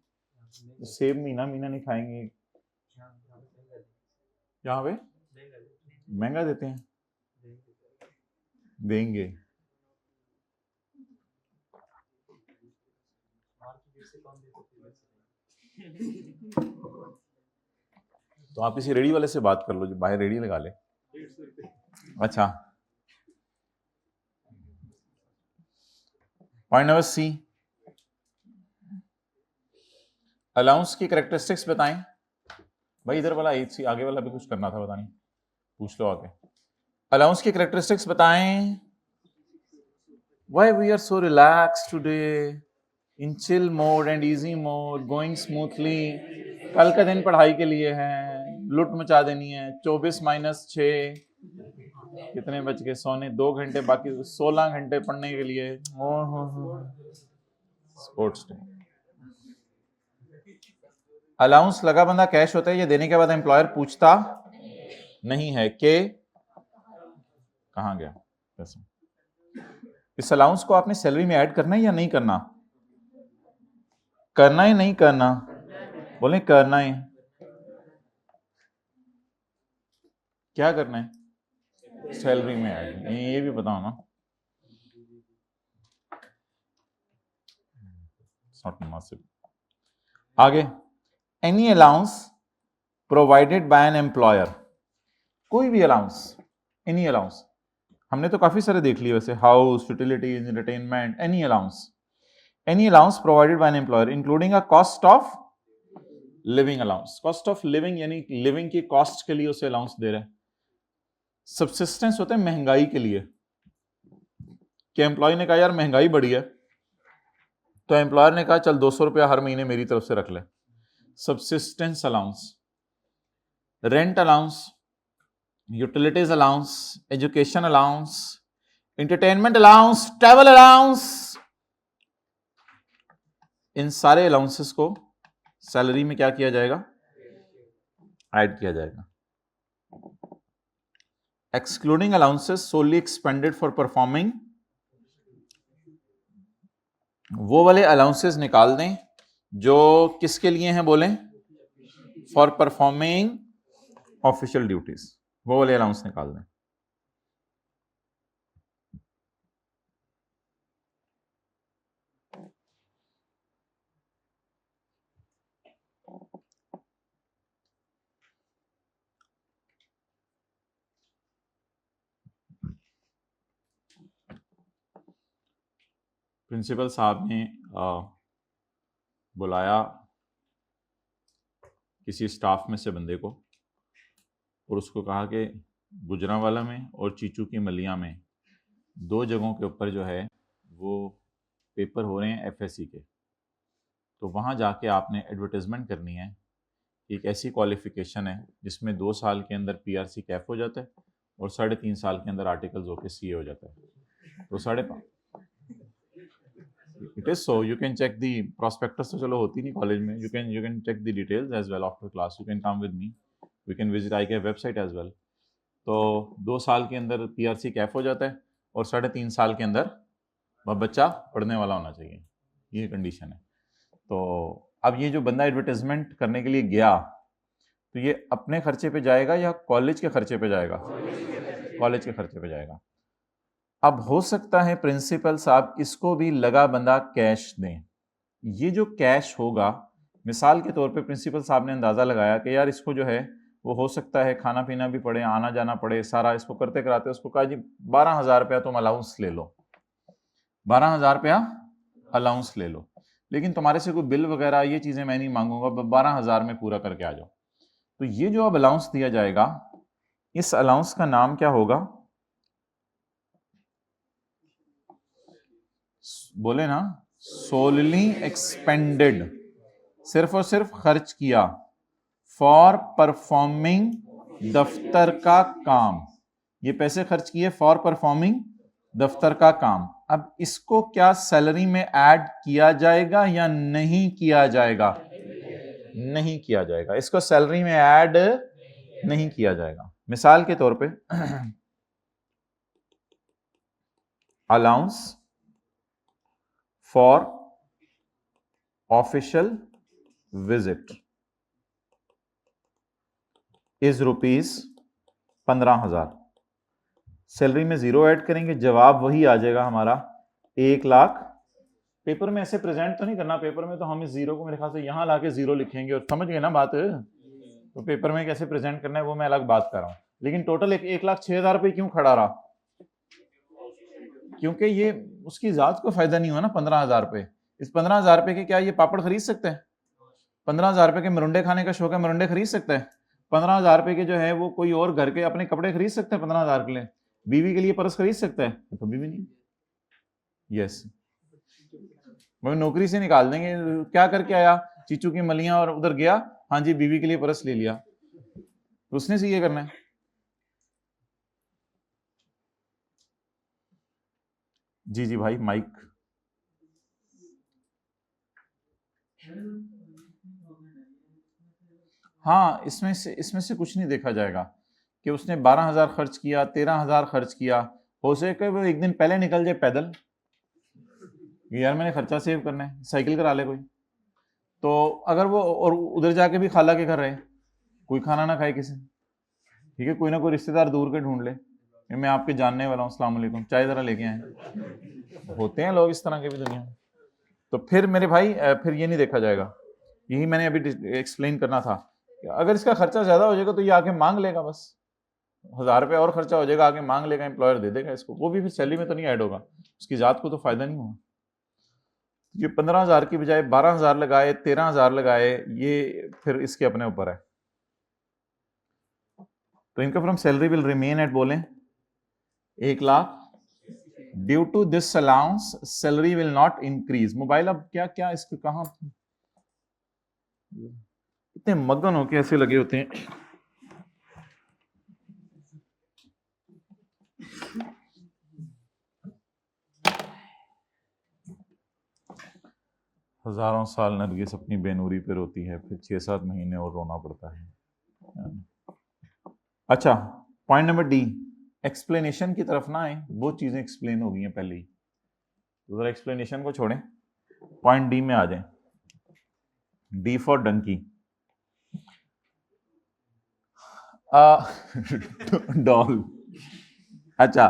सेब महीना महीना नहीं खाएंगे। यहाँ पे महंगा देते हैं, देंगे। तो आप किसी रेडी वाले से बात कर लो जो बाहर रेडी लगा ले। अच्छा, पॉइंट नंबर सी, अलाउंस की कैरेक्टरिस्टिक्स बताएं। भाई इधर वाला एक सी आगे वाला भी कुछ करना था, पता नहीं, पूछ लो आगे। अलाउंस की कैरेक्टरिस्टिक्स बताएं। Why we are so relaxed today, in chill mode and easy mode, going smoothly। कल का दिन पढ़ाई के लिए है, लुट मचा देनी है। 24-6 कितने बज गए, सोने 2 घंटे बाकी, 16 घंटे पढ़ने के लिए। Sports day. अलाउंस लगा बंदा कैश होता है, ये देने के बाद एम्प्लॉयर पूछता नहीं है कि कहां गया पैसा। इस अलाउंस को आपने सैलरी में ऐड करना है या नहीं करना, करना है नहीं करना, बोले करना है। क्या करना है, सैलरी में ऐड, ये भी बताओ ना। नॉट मुनासिब। आगे, any allowance provided by an employer, कोई भी अलाउंस, एनी अलाउंस। हमने तो काफी सारे देख लिए वैसे, house, utilities, entertainment, any allowance provided by an employer including a cost of living allowance. Cost of living यानी लिविंग की कॉस्ट के लिए उसे अलाउंस दे रहे हैं। सब्सिस्टेंस होते हैं महंगाई के लिए, कि एम्प्लॉय ने कहा यार महंगाई बढ़ी है, तो एम्प्लॉयर ने कहा चल 200 रुपया हर महीने मेरी तरफ से रख ले। Subsistence allowance, rent allowance, utilities allowance, education allowance, entertainment allowance, travel allowance, इन सारे अलाउंसेस को सैलरी में क्या किया जाएगा, ऐड किया जाएगा। Excluding allowances solely expended for performing, वो वाले अलाउंसेस निकाल दें जो किसके लिए हैं, बोलें, फॉर परफॉर्मिंग ऑफिशियल ड्यूटीज, वो वाले अलाउंस निकाल दें। प्रिंसिपल साहब ने बुलाया किसी स्टाफ में से बंदे को और उसको कहा कि गुजरांवाला में और चीचू की मलिया में 2 जगहों के ऊपर जो है वो पेपर हो रहे हैं FSC के, तो वहाँ जाके आपने एडवर्टाइजमेंट करनी है। एक ऐसी क्वालिफिकेशन है जिसमें 2 साल के अंदर PRC कैफ हो जाता है और 3.5 साल के अंदर आर्टिकल्स होके CA हो जाता है। तो 5.5 it is so, you can check the prospectus, तो चलो होती नहीं कॉलेज में, you can check the details as well after class, you can come with me, we can visit I K website as well. तो 2 साल के अंदर PRC Kaif हो जाता है और 3.5 साल के अंदर वह बच्चा पढ़ने वाला होना चाहिए, ये कंडीशन है। तो अब ये जो बंदा एडवर्टाइजमेंट करने के लिए गया, तो ये अपने खर्चे पे जाएगा या कॉलेज के खर्चे पे जाएगा? कॉलेज के खर्चे पे जाएगा। अब हो सकता है प्रिंसिपल साहब इसको भी लगा बंदा कैश दें। ये जो कैश होगा, मिसाल के तौर पे प्रिंसिपल साहब ने अंदाज़ा लगाया कि यार इसको जो है वो हो सकता है खाना पीना भी पड़े, आना जाना पड़े, सारा इसको करते कराते उसको कहा जी 12,000 रुपया तुम अलाउंस ले लो, 12,000 रुपया अलाउंस ले लो, लेकिन तुम्हारे से कोई बिल वगैरह ये चीज़ें मैं नहीं मांगूंगा, 12,000 में पूरा करके आ जाओ। तो ये जो अब अलाउंस दिया जाएगा, इस अलाउंस का नाम क्या होगा? बोले ना, सोलली एक्सपेंडेड, सिर्फ और सिर्फ खर्च किया फॉर परफॉर्मिंग दफ्तर का काम। ये पैसे खर्च किए फॉर परफॉर्मिंग दफ्तर का काम। अब इसको क्या सैलरी में ऐड किया जाएगा या नहीं किया जाएगा? नहीं किया जाएगा, इसको सैलरी में ऐड नहीं किया जाएगा। मिसाल के तौर पे allowance for official visit is ₹15,000। Salary में 0 ऐड करेंगे, जवाब वही आ जाएगा हमारा 1 लाख। पेपर में ऐसे प्रेजेंट तो नहीं करना, पेपर में तो हम इस 0 को मेरे ख्याल से यहां लाके 0 लिखेंगे, और समझ गए ना बात? तो पेपर में कैसे प्रेजेंट करना है वो मैं अलग बात कर रहा हूं, लेकिन टोटल 1,06,000 रुपये क्यों खड़ा रहा? क्योंकि ये उसकी जात को फायदा नहीं हुआ ना 15,000 रुपये। इस 15,000 रुपये के क्या ये पापड़ खरीद सकते हैं? 15,000 रुपये के मरुंडे खाने का शौक है, मरुंडे खरीद सकते हैं? 15,000 रुपये के जो है वो कोई और घर के अपने कपड़े खरीद सकते हैं 15,000 के लिए? बीवी के लिए पर्स खरीद सकते हैं? कभी भी नहीं। यस, वो नौकरी से निकाल देंगे। क्या करके आया? चीचू की मलियां और उधर गया, हाँ जी बीवी के लिए पर्स ले लिया, तो उसने से ये करना है। जी जी भाई माइक। हाँ, इसमें से कुछ नहीं देखा जाएगा कि उसने 12,000 खर्च किया, 13,000 खर्च किया। हो सके वो एक दिन पहले निकल जाए पैदल, यार मैंने खर्चा सेव करना है, साइकिल करा ले कोई। तो अगर वो और उधर जाके भी खाला के घर रहे, कोई खाना ना खाए किसी, ठीक है, कोई ना कोई रिश्तेदार दूर के ढूंढ ले, मैं आपके जानने वाला हूँ, अस्सलाम वालेकुम, चाय जरा लेके आए। होते हैं लोग इस तरह के भी दुनिया में। तो फिर मेरे भाई फिर ये नहीं देखा जाएगा। यही मैंने अभी एक्सप्लेन करना था। अगर इसका खर्चा ज्यादा हो जाएगा तो ये आके मांग लेगा, बस 1,000 रुपये और खर्चा हो जाएगा, आके मांग लेगा, एम्प्लॉयर दे देगा इसको, वो भी फिर सैलरी में तो नहीं ऐड होगा, उसकी जात को तो फायदा नहीं हुआ। ये 15,000 की बजाय 12,000 लगाए, 13,000 लगाए, ये फिर इसके अपने ऊपर है। तो income from salary will remain at, बोलें 1 lakh. Due to this allowance salary will not increase. Mobile अब क्या क्या इसके कहां इतने मगन होके ऐसे लगे होते हैं। हजारों साल नरगिस अपनी बेनूरी पे रोती है, फिर 6-7 महीने और रोना पड़ता है। अच्छा, पॉइंट नंबर डी, एक्सप्लेनेशन की तरफ ना आए, वो चीजें एक्सप्लेन हो गई हैं पहले ही, तो जरा एक्सप्लेनेशन को छोड़ें, पॉइंट डी में आ जाएं। D for donkey. डॉल। अच्छा,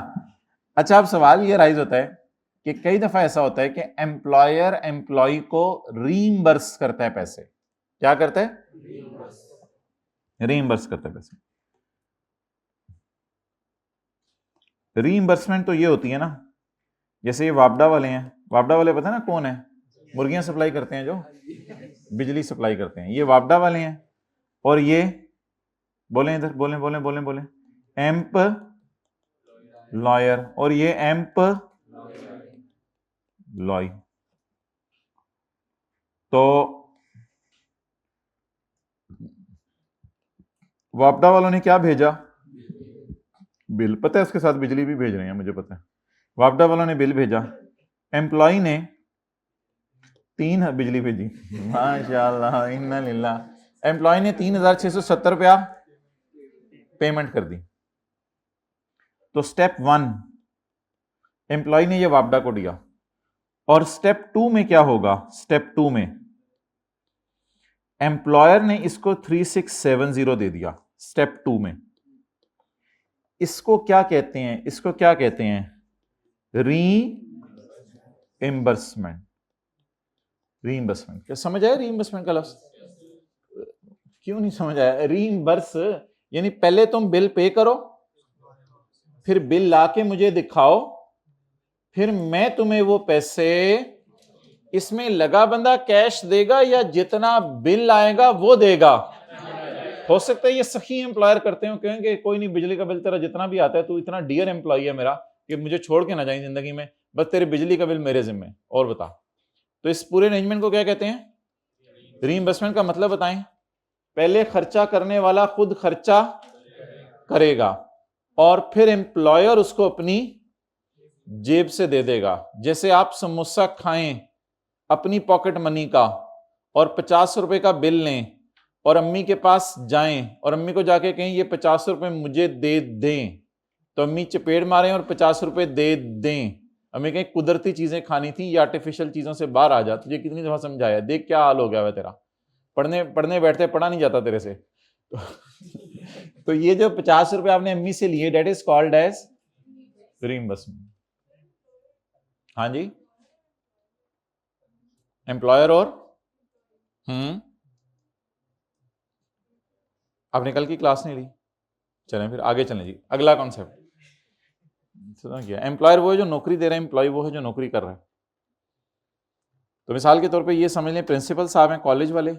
अब सवाल ये राइज होता है कि कई दफा ऐसा होता है कि एम्प्लॉयर एम्प्लॉय को रीइंबर्स करता है पैसे। क्या करता है? रीइंबर्स करता है पैसे। रीइंबर्समेंट तो ये होती है ना, जैसे ये वापडा वाले हैं, वापडा वाले पता है ना कौन है? मुर्गियां सप्लाई करते हैं, जो बिजली सप्लाई करते हैं, ये वापडा वाले हैं। और ये बोले इधर, बोले बोले बोले बोले एम्प लॉयर, और ये एम्प लॉय। तो वापडा वालों ने क्या भेजा? बिल। पता है उसके साथ बिजली भी भेज रहे हैं, मुझे पता है। वापडा वालों ने बिल भेजा, एम्प्लॉय ने 3 बिजली भेजी, माशाल्लाह इन्ना लिल्लाह। एम्प्लॉय ने 3670 रुपया पेमेंट कर दी। तो स्टेप 1 एम्प्लॉय ने ये वापडा को दिया, और स्टेप 2 में क्या होगा? स्टेप 2 में एम्प्लॉयर ने इसको 3670 दे दिया। स्टेप 2 में इसको क्या कहते हैं? इसको क्या कहते हैं? रीइंबर्समेंट। रीइंबर्समेंट क्या समझ आया? रीइंबर्समेंट का लफ्ज क्यों नहीं समझ आया? रीइंबर्स यानी पहले तुम बिल पे करो, फिर बिल लाके मुझे दिखाओ, फिर मैं तुम्हें वो पैसे, इसमें लगा बंदा कैश देगा या जितना बिल आएगा वो देगा? हो सकता है ये सही एम्प्लॉयर करते हो, कहेंगे कोई नहीं, बिजली का बिल तेरा जितना भी आता है, तू इतना डियर एम्प्लॉय है मेरा कि मुझे छोड़ के ना जाए जिंदगी में, बस तेरे बिजली का बिल मेरे जिम्मे, और बता। तो इस पूरे अरेंजमेंट को क्या कहते हैं? रीइंबर्समेंट का मतलब बताएं। पहले खर्चा करने वाला खुद खर्चा करेगा, और फिर एम्प्लॉयर उसको अपनी जेब से दे देगा। जैसे आप समोसा खाएं अपनी पॉकेट मनी का, और 50 रुपए का बिल लें, और अम्मी के पास जाएं और अम्मी को जाके कहें ये 50 रुपए मुझे दे दें, तो अम्मी चपेट मारें और 50 रुपए दे दें। अम्मी कहें कुदरती चीजें खानी थी, ये आर्टिफिशियल चीजों से बाहर आ जा। तुझे कितनी दफा समझाया, देख क्या हाल हो गया है तेरा, पढ़ने पढ़ने बैठते पढ़ा नहीं जाता तेरे से। तो ये जो 50 रुपए आपने अम्मी से लिए, that is called as reimbursement. हाँ जी, एम्प्लॉयर और आपने कल की क्लास नहीं ली। चलें फिर आगे चलें जी, अगला कॉन्सेप्ट क्या? एम्प्लॉयर वो है जो नौकरी दे रहा है, एम्प्लॉय वो है जो नौकरी कर रहा है। तो मिसाल के तौर पे ये समझ लें प्रिंसिपल साहब हैं कॉलेज वाले,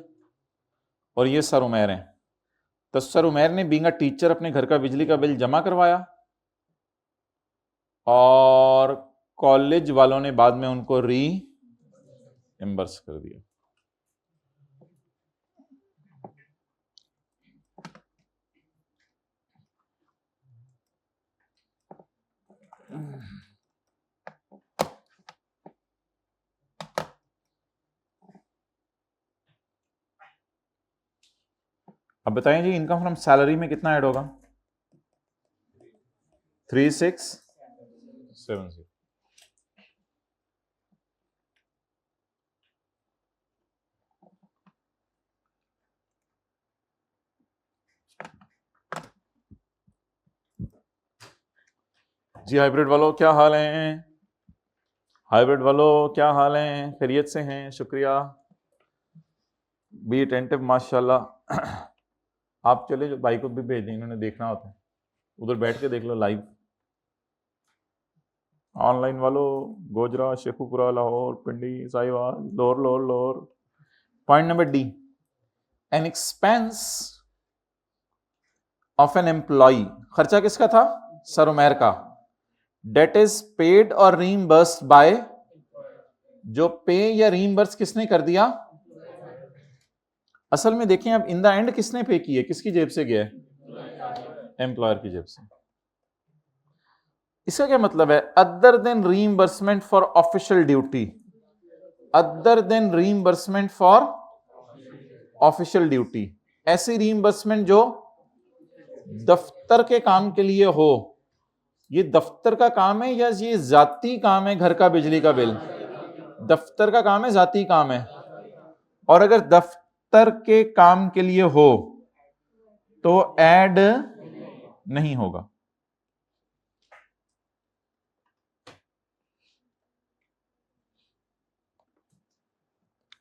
और ये सर उमैर हैं। तो सर उमैर ने बीइंग अ टीचर अपने घर का बिजली का बिल जमा करवाया, और कॉलेज वालों ने बाद में उनको रीइंबर्स कर दिया। अब बताएं जी, इनकम फ्रॉम सैलरी में कितना ऐड होगा? 3670। जी हाइब्रिड वालों क्या हाल है? हाइब्रिड वालों क्या हाल है? खैरियत से हैं? शुक्रिया, बी अटेंटिव माशाल्लाह। आप चले जो भाई को भी भेज दें, इन्होंने देखना होता है, उधर बैठ के देख लो लाइव। ऑनलाइन वालों गोजरा, शेखुपुरा, लाहौर, पिंडी, साहिवाल, लोर लोर लोर। Point number D, an expense of an employee. खर्चा किसका था? सर उमैर का। डेट इज पेड और रीइंबर्स्ड बाय, जो पे या रीइंबर्स किसने कर दिया? असल में देखें अब इन द एंड किसने पे किए, किसकी जेब से गया? एम्प्लॉयर की जेब से। इसका क्या मतलब है? Other than reimbursement for official duty, other than reimbursement for official duty, ऐसी रीइंबर्समेंट जो दफ्तर के काम के लिए हो। ये दफ्तर का काम है या ये जाती काम है? घर का बिजली का बिल दफ्तर का काम है, जाती काम है। और अगर दफ्तर के काम के लिए हो तो ऐड नहीं होगा।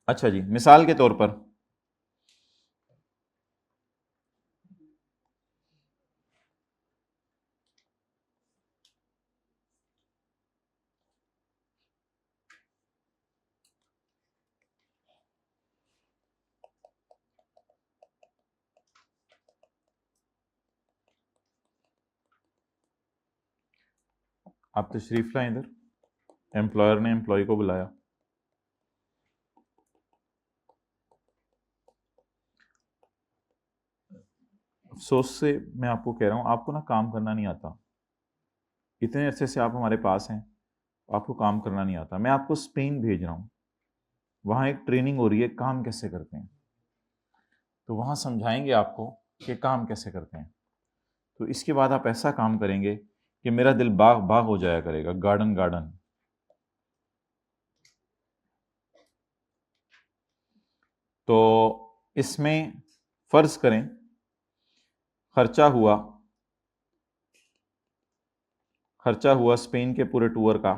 अच्छा जी, मिसाल के तौर पर आप तशरीफ लाएं इधर। एम्प्लॉयर ने एम्प्लॉय को बुलाया। अफसोस से मैं आपको कह रहा हूं, आपको ना काम करना नहीं आता। इतने अरसे से आप हमारे पास हैं, आपको काम करना नहीं आता। मैं आपको स्पेन भेज रहा हूं, वहां एक ट्रेनिंग हो रही है काम कैसे करते हैं, तो वहां समझाएंगे आपको कि काम कैसे करते हैं। तो इसके बाद आप ऐसा काम करेंगे कि मेरा दिल बाग बाग हो जाया करेगा, गार्डन गार्डन। तो इसमें फर्ज करें खर्चा हुआ स्पेन के पूरे टूर का,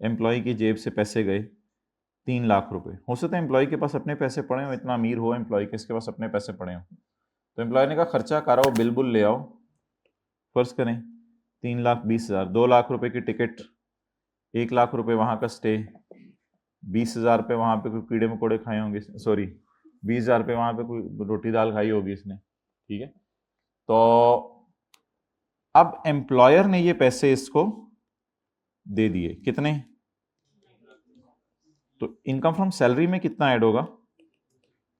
एम्प्लॉय की जेब से पैसे गए 3 लाख रुपए। हो सकता है एम्प्लॉय के पास अपने पैसे पड़े हो, इतना अमीर हो एम्प्लॉय के इसके पास अपने पैसे पड़े हो। तो एम्प्लॉय ने कहा खर्चा कराओ, बिल बुल ले आओ। फर्ज करें 3,20,000, 2 लाख रुपए की टिकट, 1 लाख रुपए वहां का स्टे, 20,000 रुपये वहां पे कोई कीड़े मकोड़े खाए होंगे, सॉरी 20,000 रुपये वहां पे कोई रोटी दाल खाई होगी इसने, ठीक है। तो अब एम्प्लॉयर ने ये पैसे इसको दे दिए, कितने? तो इनकम फ्रॉम सैलरी में कितना ऐड होगा?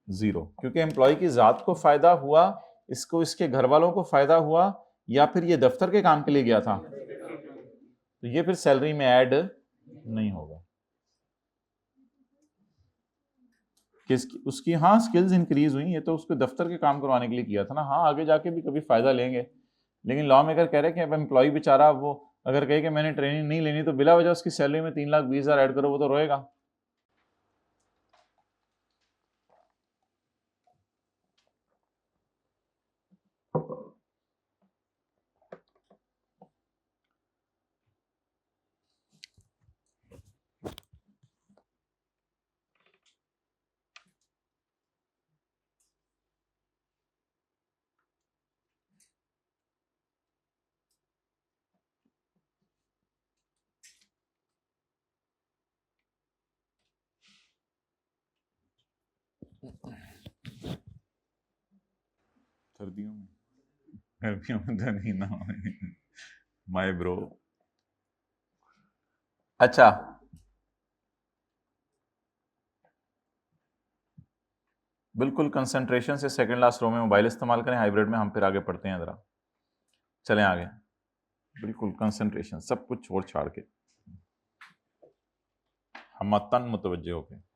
0, क्योंकि एम्प्लॉय की जात को फायदा हुआ, इसको इसके घर वालों को फायदा हुआ, या फिर ये दफ्तर के काम के लिए गया था, तो ये फिर सैलरी में ऐड नहीं होगा। उसकी हाँ स्किल्स इंक्रीज हुई, ये तो उसको दफ्तर के काम करवाने के लिए किया था ना, हाँ आगे जाके भी कभी फायदा लेंगे। लेकिन लॉ मेकर कह रहे हैं कि अब एम्प्लॉय बेचारा वो अगर कहे कि मैंने ट्रेनिंग नहीं लेनी, तो बिला वजह उसकी सैलरी में 3,20,000 ऐड करो, वो तो रोएगा। सर्दियों में गर्मियों में तो नहीं ना, माय ब्रो। अच्छा, बिल्कुल कंसंट्रेशन से सेकंड लास्ट रो में मोबाइल इस्तेमाल करें, हाइब्रिड में हम फिर आगे पढ़ते हैं, जरा चलें आगे। बिल्कुल कंसंट्रेशन, सब कुछ छोड़ छाड़ के हम तन मुतवज्जे होके।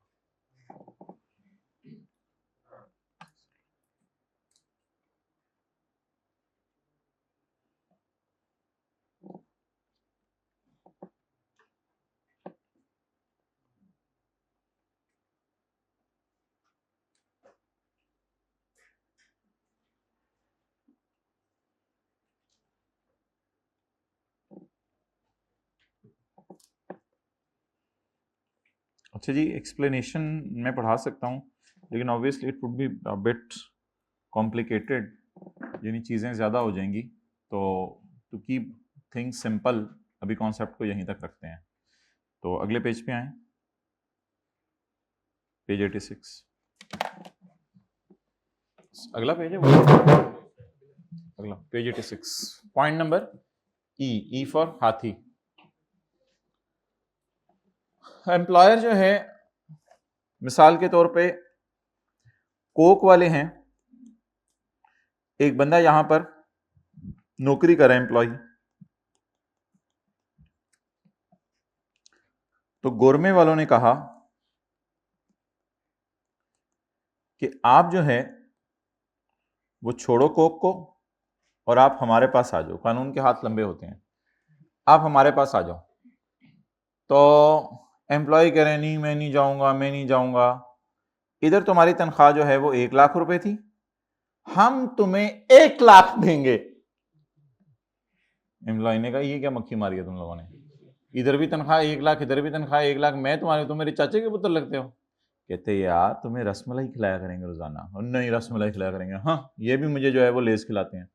अच्छा जी, एक्सप्लेनेशन मैं पढ़ा सकता हूँ, लेकिन obviously it would be a bit complicated, यानी चीज़ें ज़्यादा हो जाएंगी। तो टू कीप थिंग्स सिंपल, अभी कॉन्सेप्ट को यहीं तक रखते हैं। तो अगले पेज पे आए, पेज 86, अगला पेज है वो, अगला page 86, point number E for हाथी। एम्प्लॉयर जो है, मिसाल के तौर पे कोक वाले हैं, एक बंदा यहां पर नौकरी कर रहा है एम्प्लॉय, तो गोरमे वालों ने कहा कि आप जो है वो छोड़ो कोक को और आप हमारे पास आ जाओ, कानून के हाथ लंबे होते हैं, आप हमारे पास आ जाओ। तो एम्प्लॉय कह रहे हैं नहीं मैं नहीं जाऊंगा, मैं नहीं जाऊंगा। इधर तुम्हारी तनख्वाह जो है वो 1 लाख रुपए थी, हम तुम्हें 1 लाख देंगे। एम्प्लॉय ने कहा ये क्या मक्खी मारी है तुम लोगों ने, इधर भी तनख्वाह 1 लाख, इधर भी तनख्वाह 1 लाख, मैं तुम मेरे चाचे के पुत्र लगते हो। कहते यार तुम्हें रसमलाई खिलाया करेंगे रोजाना, और नहीं रसमलाई खिलाया करेंगे, हाँ ये भी मुझे जो है वो लेस खिलाते हैं,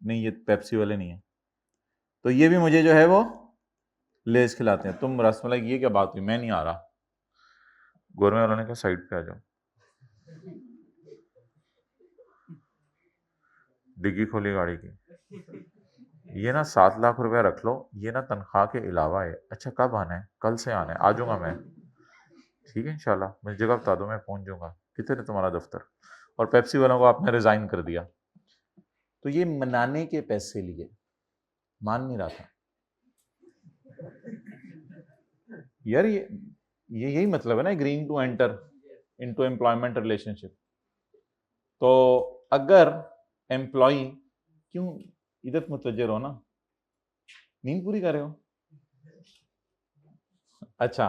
नहीं ये पेप्सी वाले नहीं है, तो ये भी मुझे जो है वो लेस खिलाते हैं, तुम रसमलाई, ये क्या बात हुई, मैं नहीं आ रहा। गोरमे वालों ने कहा साइड पे आ जाओ, डिग्गी खोली गाड़ी की, ये ना 7 लाख रुपया रख लो, ये ना तनख्वाह के अलावा है। अच्छा कब आना है? कल से आना है, आ जाऊंगा मैं। ठीक है इंशाल्लाह, मुझे जगह बता दो, मैं पहुंच जाऊंगा। कितने तुम्हारा दफ्तर? और पेप्सी वालों को आपने रिजाइन कर दिया, तो ये मनाने के पैसे लिए, मान नहीं रहा था यार। ये यही मतलब है ना agreeing to enter into employment relationship. तो अगर एम्प्लॉय, क्यों इधर मुतवज्जे रहो ना, नींद पूरी कर रहे हो? अच्छा,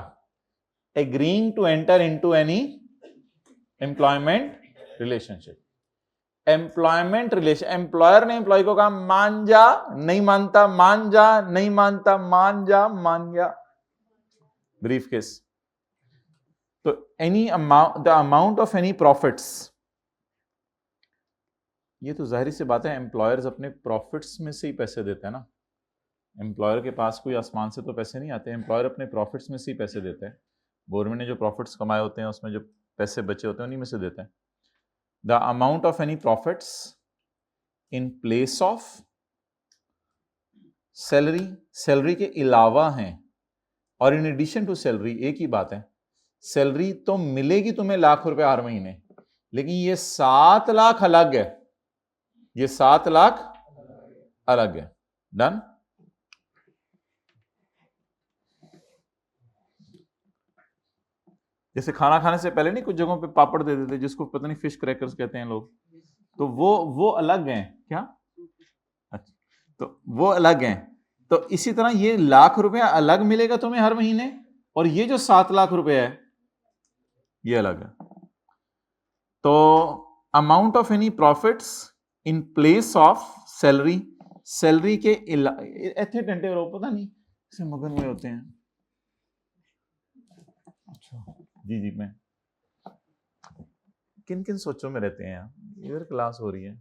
agreeing to enter into any employment relationship. Employment relation, employer ने एम्प्लॉय को कहा मान जा, नहीं मानता मान जा, नहीं मानता मान जा, मान गया, ब्रीफ केस। तो any amount, the amount of any profits, ये तो जाहिर सी बात है एम्प्लॉयर्स अपने प्रॉफिट्स में से ही पैसे देते हैं ना। एम्प्लॉयर के पास कोई आसमान से तो पैसे नहीं आते, एम्प्लॉयर अपने प्रॉफिट्स में से ही पैसे देते हैं। गवर्नमेंट ने जो प्रॉफिट्स कमाए होते हैं उसमें जो पैसे बचे होते हैं उन्हीं में से देते हैं। The amount of any profits in place of salary, salary के अलावा हैं, और इन एडिशन टू सैलरी, एक ही बात है। सैलरी तो मिलेगी तुम्हें लाख रुपए हर महीने, लेकिन ये 7 लाख अलग है, ये 7 लाख अलग है। डन? जैसे खाना खाने से पहले नहीं कुछ जगहों पे पापड़ दे देते, जिसको पता नहीं फिश क्रैकर्स कहते हैं लोग, तो वो अलग हैं क्या? अच्छा, तो वो अलग हैं। तो इसी तरह ये लाख रुपया अलग मिलेगा तुम्हें हर महीने, और ये जो 7 लाख रुपया है ये अलग है। तो amount of any profits in place of salary, salary के ऐथे टेंटे पता नहीं से मगन हुए होते हैं। अच्छा जी जी, मैं किन किन सोचों में रहते हैं यार, इधर क्लास हो रही है।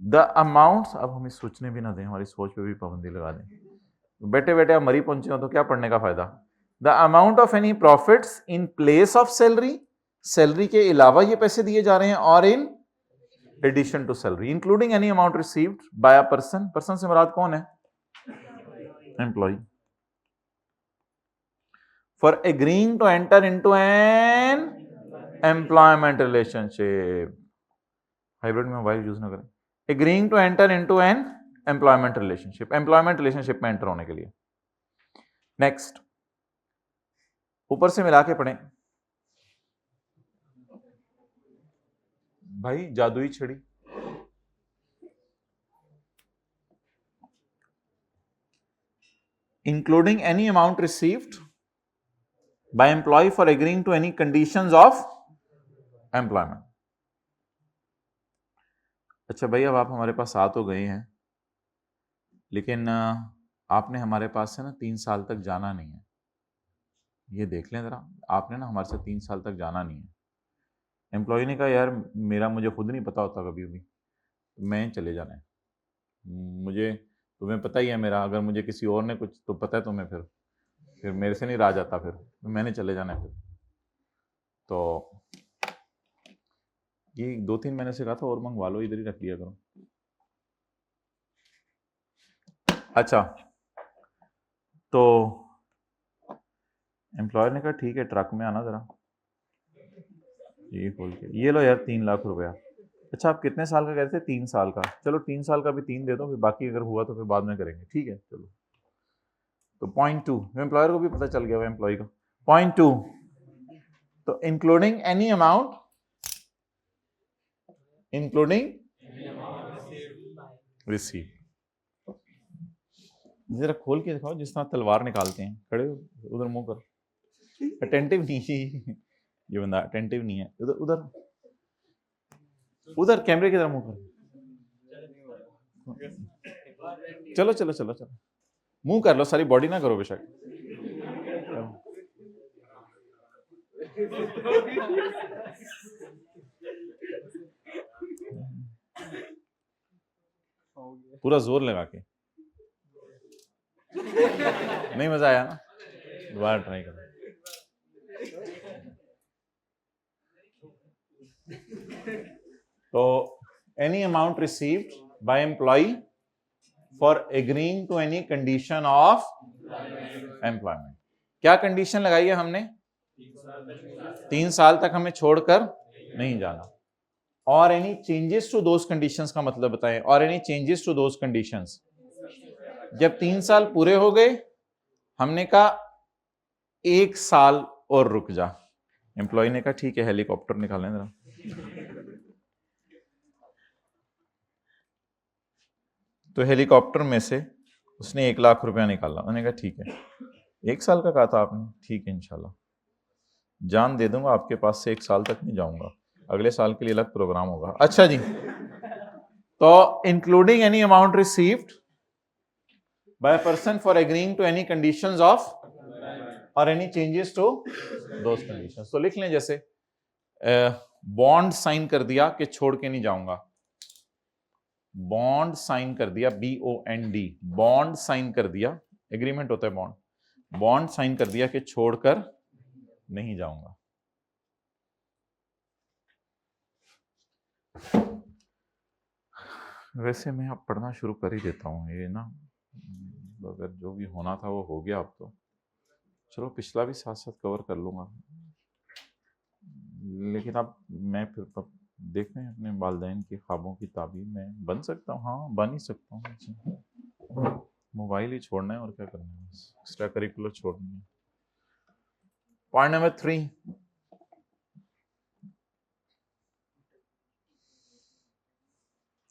द अमाउंट, अब हमें सोचने भी ना दें, हमारी सोच पे भी पाबंदी लगा दें। बैठे बैठे आप मरी पहुंचे हो तो क्या पढ़ने का फायदा। The amount of any profits in place of salary, salary के अलावा ये पैसे दिए जा रहे हैं, और in addition to salary, including any amount received by a person, person से मुराद कौन है? Employee. For agreeing to enter into an employment relationship, hybrid में मोबाइल यूज ना करें। Agreeing to enter into an employment relationship, employment relationship में enter होने के लिए। नेक्स्ट, ऊपर से मिला के पढ़ें भाई, जादुई छड़ी। Including any amount received by employee for agreeing to any conditions of employment. अच्छा भाई, अब आप हमारे पास आ तो गए हैं, लेकिन आपने हमारे पास से ना 3 साल तक जाना नहीं है। ये देख लें जरा, आपने ना हमारे से 3 साल तक जाना नहीं है। एम्प्लॉय ने कहा यार मेरा मुझे खुद नहीं पता होता कभी भी, मैं चले जाना है। मुझे, तुम्हें पता ही है मेरा, अगर मुझे किसी और ने कुछ तो पता है तुम्हें, फिर मेरे से नहीं रहा जाता, फिर मैंने चले जाना है फिर। तो ये 2-3 महीने से कहा था और मंगवा लो, इधर ही रख दिया करो। अच्छा, तो एम्प्लॉयर ने कहा ठीक है ट्रक में आना जरा, ये खोल के, ये लो यार 3 लाख रुपया। अच्छा आप कितने साल का कहते थे? 3 साल का, चलो 3 साल का भी 3 दे दो, फिर बाकी अगर हुआ तो फिर बाद में करेंगे, ठीक है चलो। तो पॉइंट 2, एम्प्लॉयर को भी पता चल गया, एम्प्लॉय को। पॉइंट 2, तो including any amount, including receive, जरा खोल के दिखाओ जिस तरह तलवार निकालते हैं, खड़े हो उधर मुंह कर, अटेंटिव नहीं ये बंदा अटेंटिव नहीं है, उधर उधर उधर कैमरे की तरफ मुंह कर, चलो चलो चलो चलो, मुंह कर लो, सारी बॉडी ना करो बेशक। पूरा जोर लगा के, नहीं मजा आया ना, दोबारा ट्राई करो। तो any amount received by employee for agreeing to any condition of employment. क्या कंडीशन लगाई है हमने? 3 साल तक हमें छोड़कर नहीं जाना। और any changes to those conditions का मतलब बताएं। और any changes to those conditions, जब 3 साल पूरे हो गए हमने कहा 1 साल और रुक जा। एम्प्लॉय ने कहा ठीक है हेलीकॉप्टर निकालें जरा। तो हेलीकॉप्टर में से उसने 1 लाख रुपया निकाला। मैंने कहा ठीक है, 1 साल का कहा था आपने, ठीक है इंशाल्लाह जान दे दूंगा आपके पास से 1 साल तक नहीं जाऊंगा, अगले साल के लिए अलग प्रोग्राम होगा। अच्छा जी, तो including any amount received by person for agreeing to any conditions of और any changes to those conditions. तो लिख लें जैसे बॉन्ड साइन कर दिया कि छोड़ के नहीं जाऊंगा, बॉन्ड साइन कर दिया, BOND, बॉन्ड साइन कर दिया, एग्रीमेंट होता है बॉन्ड, बॉन्ड साइन कर दिया कि छोड़कर नहीं जाऊंगा। वैसे मैं अब पढ़ना शुरू कर ही देता हूँ, ये ना अगर जो भी होना था वो हो गया। अब तो चलो पिछला भी साथ साथ कवर कर लूंगा, लेकिन अब मैं फिर देख रहे हैं अपने वालिदैन के ख्वाबों की ताबीर में बन सकता हूँ। हाँ बन ही सकता हूँ, मोबाइल ही छोड़ना है और क्या करना है, एक्स्ट्रा करिकुलर छोड़नी है। पॉइंट नंबर 3,